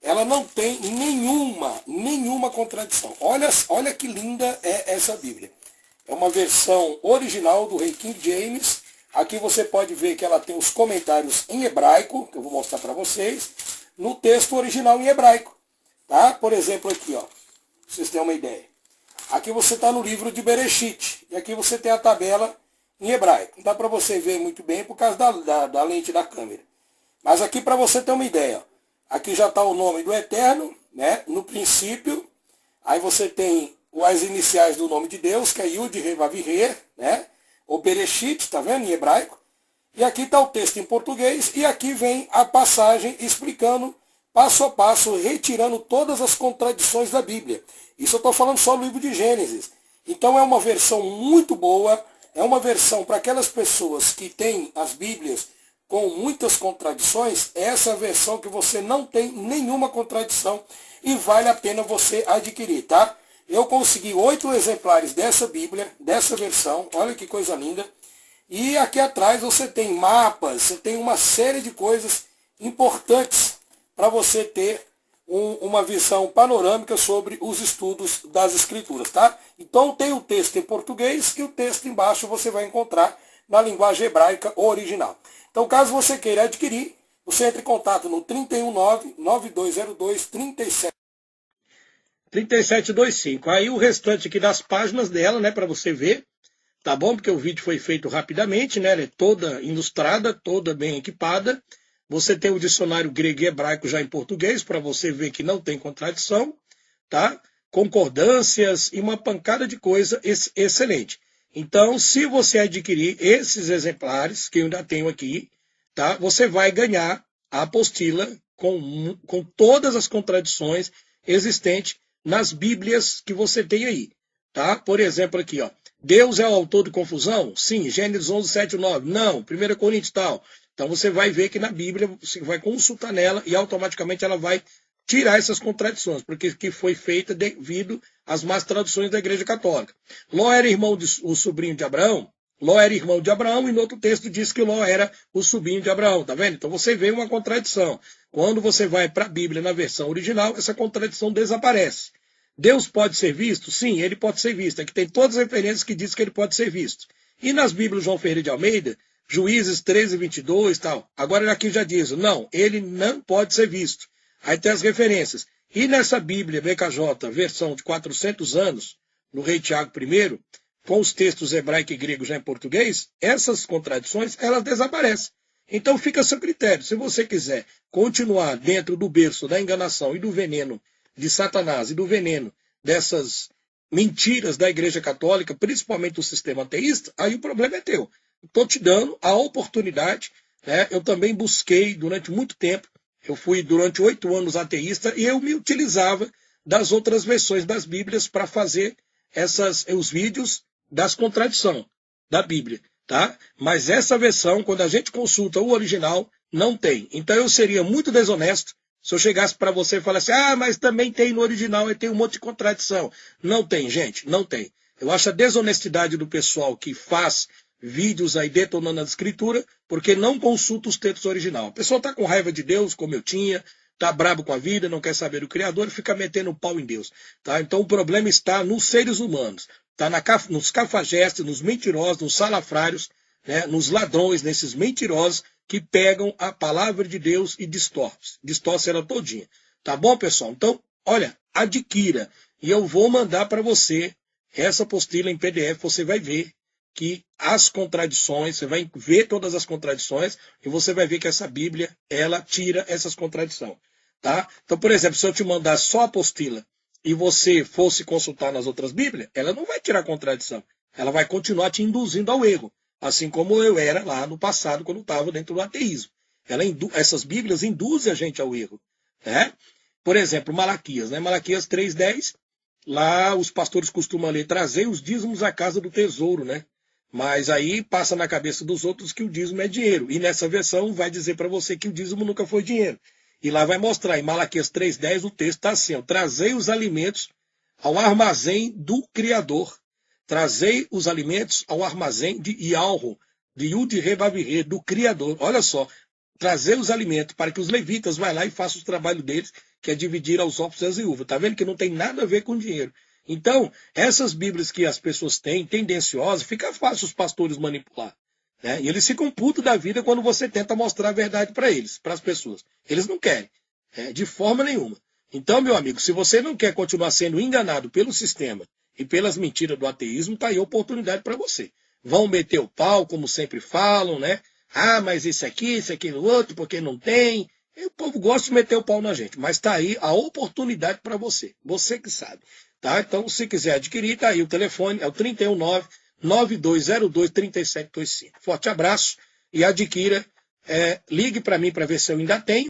Ela não tem nenhuma contradição. Olha que linda é essa Bíblia. É uma versão original do Rei King James. Aqui você pode ver que ela tem os comentários em hebraico, que eu vou mostrar para vocês, no texto original em hebraico. Tá? Por exemplo, aqui, ó, pra vocês terem uma ideia. Aqui você está no livro de Bereshit, e aqui você tem a tabela em hebraico. Não dá para você ver muito bem por causa da lente da câmera. Mas aqui para você ter uma ideia, ó, aqui já está o nome do Eterno, né, no princípio. Aí você tem as iniciais do nome de Deus, que é Yud He Vav He, né? O Bereshit, tá vendo, em hebraico? E aqui está o texto em português, e aqui vem a passagem explicando, passo a passo, retirando todas as contradições da Bíblia. Isso eu estou falando só do livro de Gênesis. Então é uma versão muito boa, é uma versão para aquelas pessoas que têm as Bíblias com muitas contradições, essa é a versão que você não tem nenhuma contradição e vale a pena você adquirir, tá? Eu consegui 8 exemplares dessa Bíblia, dessa versão, olha que coisa linda. E aqui atrás você tem mapas, você tem uma série de coisas importantes para você ter uma visão panorâmica sobre os estudos das Escrituras, tá? Então tem o texto em português e o texto embaixo você vai encontrar na linguagem hebraica original. Então, caso você queira adquirir, você entre em contato no 319-9202-3725. Aí o restante aqui das páginas dela, né, para você ver, tá bom? Porque o vídeo foi feito rapidamente, né? Ela é toda ilustrada, toda bem equipada. Você tem o dicionário grego e hebraico já em português, para você ver que não tem contradição, tá? Concordâncias e uma pancada de coisa excelente. Então, se você adquirir esses exemplares, que eu ainda tenho aqui, tá? Você vai ganhar a apostila com todas as contradições existentes nas Bíblias que você tem aí, tá? Por exemplo, aqui, ó. Deus é o autor de confusão? Sim. Gênesis 11, 7, 9. Não. 1 Coríntios tal. Então você vai ver que na Bíblia você vai consultar nela e automaticamente ela vai tirar essas contradições, porque que foi feita devido às más traduções da Igreja Católica. Ló era o sobrinho de Abraão? Ló era irmão de Abraão e no outro texto diz que Ló era o sobrinho de Abraão, tá vendo? Então você vê uma contradição. Quando você vai para a Bíblia na versão original, essa contradição desaparece. Deus pode ser visto? Sim, ele pode ser visto. Aqui tem todas as referências que dizem que ele pode ser visto. E nas Bíblias João Ferreira de Almeida, Juízes 13, 22 e tal. Agora aqui já diz, não, ele não pode ser visto. Aí tem as referências. E nessa Bíblia BKJ, versão de 400 anos, no rei Tiago I, com os textos hebraico e grego já em português, essas contradições, elas desaparecem. Então fica a seu critério. Se você quiser continuar dentro do berço da enganação e do veneno de Satanás e do veneno dessas mentiras da Igreja Católica, principalmente do sistema ateísta, aí o problema é teu. Estou te dando a oportunidade, né? Eu também busquei durante muito tempo, eu fui durante 8 anos ateísta e eu me utilizava das outras versões das Bíblias para fazer os vídeos das contradições da Bíblia, tá? Mas essa versão, quando a gente consulta o original, não tem. Então eu seria muito desonesto se eu chegasse para você e falasse, mas também tem no original e tem um monte de contradição. Não tem, gente, não tem. Eu acho a desonestidade do pessoal que faz vídeos aí detonando a escritura, porque não consulta os textos originais. A pessoa está com raiva de Deus, como eu tinha, está brabo com a vida, não quer saber do Criador e fica metendo o pau em Deus. Tá? Então o problema está nos seres humanos, está nos cafajestes, nos mentirosos, nos salafrários, né? Nos ladrões, nesses mentirosos que pegam a palavra de Deus e distorcem ela todinha. Tá bom, pessoal? Então, olha, adquira. E eu vou mandar para você essa apostila em PDF, você vai ver que as contradições, você vai ver todas as contradições e você vai ver que essa Bíblia, ela tira essas contradições, tá? Então, por exemplo, se eu te mandar só a apostila e você fosse consultar nas outras Bíblias, ela não vai tirar contradição, ela vai continuar te induzindo ao erro, assim como eu era lá no passado quando estava dentro do ateísmo. Essas Bíblias induzem a gente ao erro, né? Por exemplo, Malaquias, né? Malaquias 3:10, lá os pastores costumam ler, trazer os dízimos à casa do tesouro, né? Mas aí passa na cabeça dos outros que o dízimo é dinheiro. E nessa versão vai dizer para você que o dízimo nunca foi dinheiro. E lá vai mostrar, em Malaquias 3:10, o texto está assim, ó, trazei os alimentos ao armazém do Criador. Trazei os alimentos ao armazém de Yalro, de Yud He Vav He, do Criador. Olha só, trazer os alimentos para que os levitas vão lá e façam o trabalho deles, que é dividir aos órfãos e às viúvas. Está vendo que não tem nada a ver com dinheiro. Então, essas Bíblias que as pessoas têm, tendenciosas, fica fácil os pastores manipular. Né? E eles ficam putos da vida quando você tenta mostrar a verdade para eles, para as pessoas. Eles não querem, de forma nenhuma. Então, meu amigo, se você não quer continuar sendo enganado pelo sistema e pelas mentiras do ateísmo, está aí a oportunidade para você. Vão meter o pau, como sempre falam, né? Mas isso aquilo outro, porque não tem. E o povo gosta de meter o pau na gente, mas está aí a oportunidade para você. Você que sabe. Tá? Então, se quiser adquirir, está aí o telefone, é o 319-9202-3725. Forte abraço e adquira. Ligue para mim para ver se eu ainda tenho.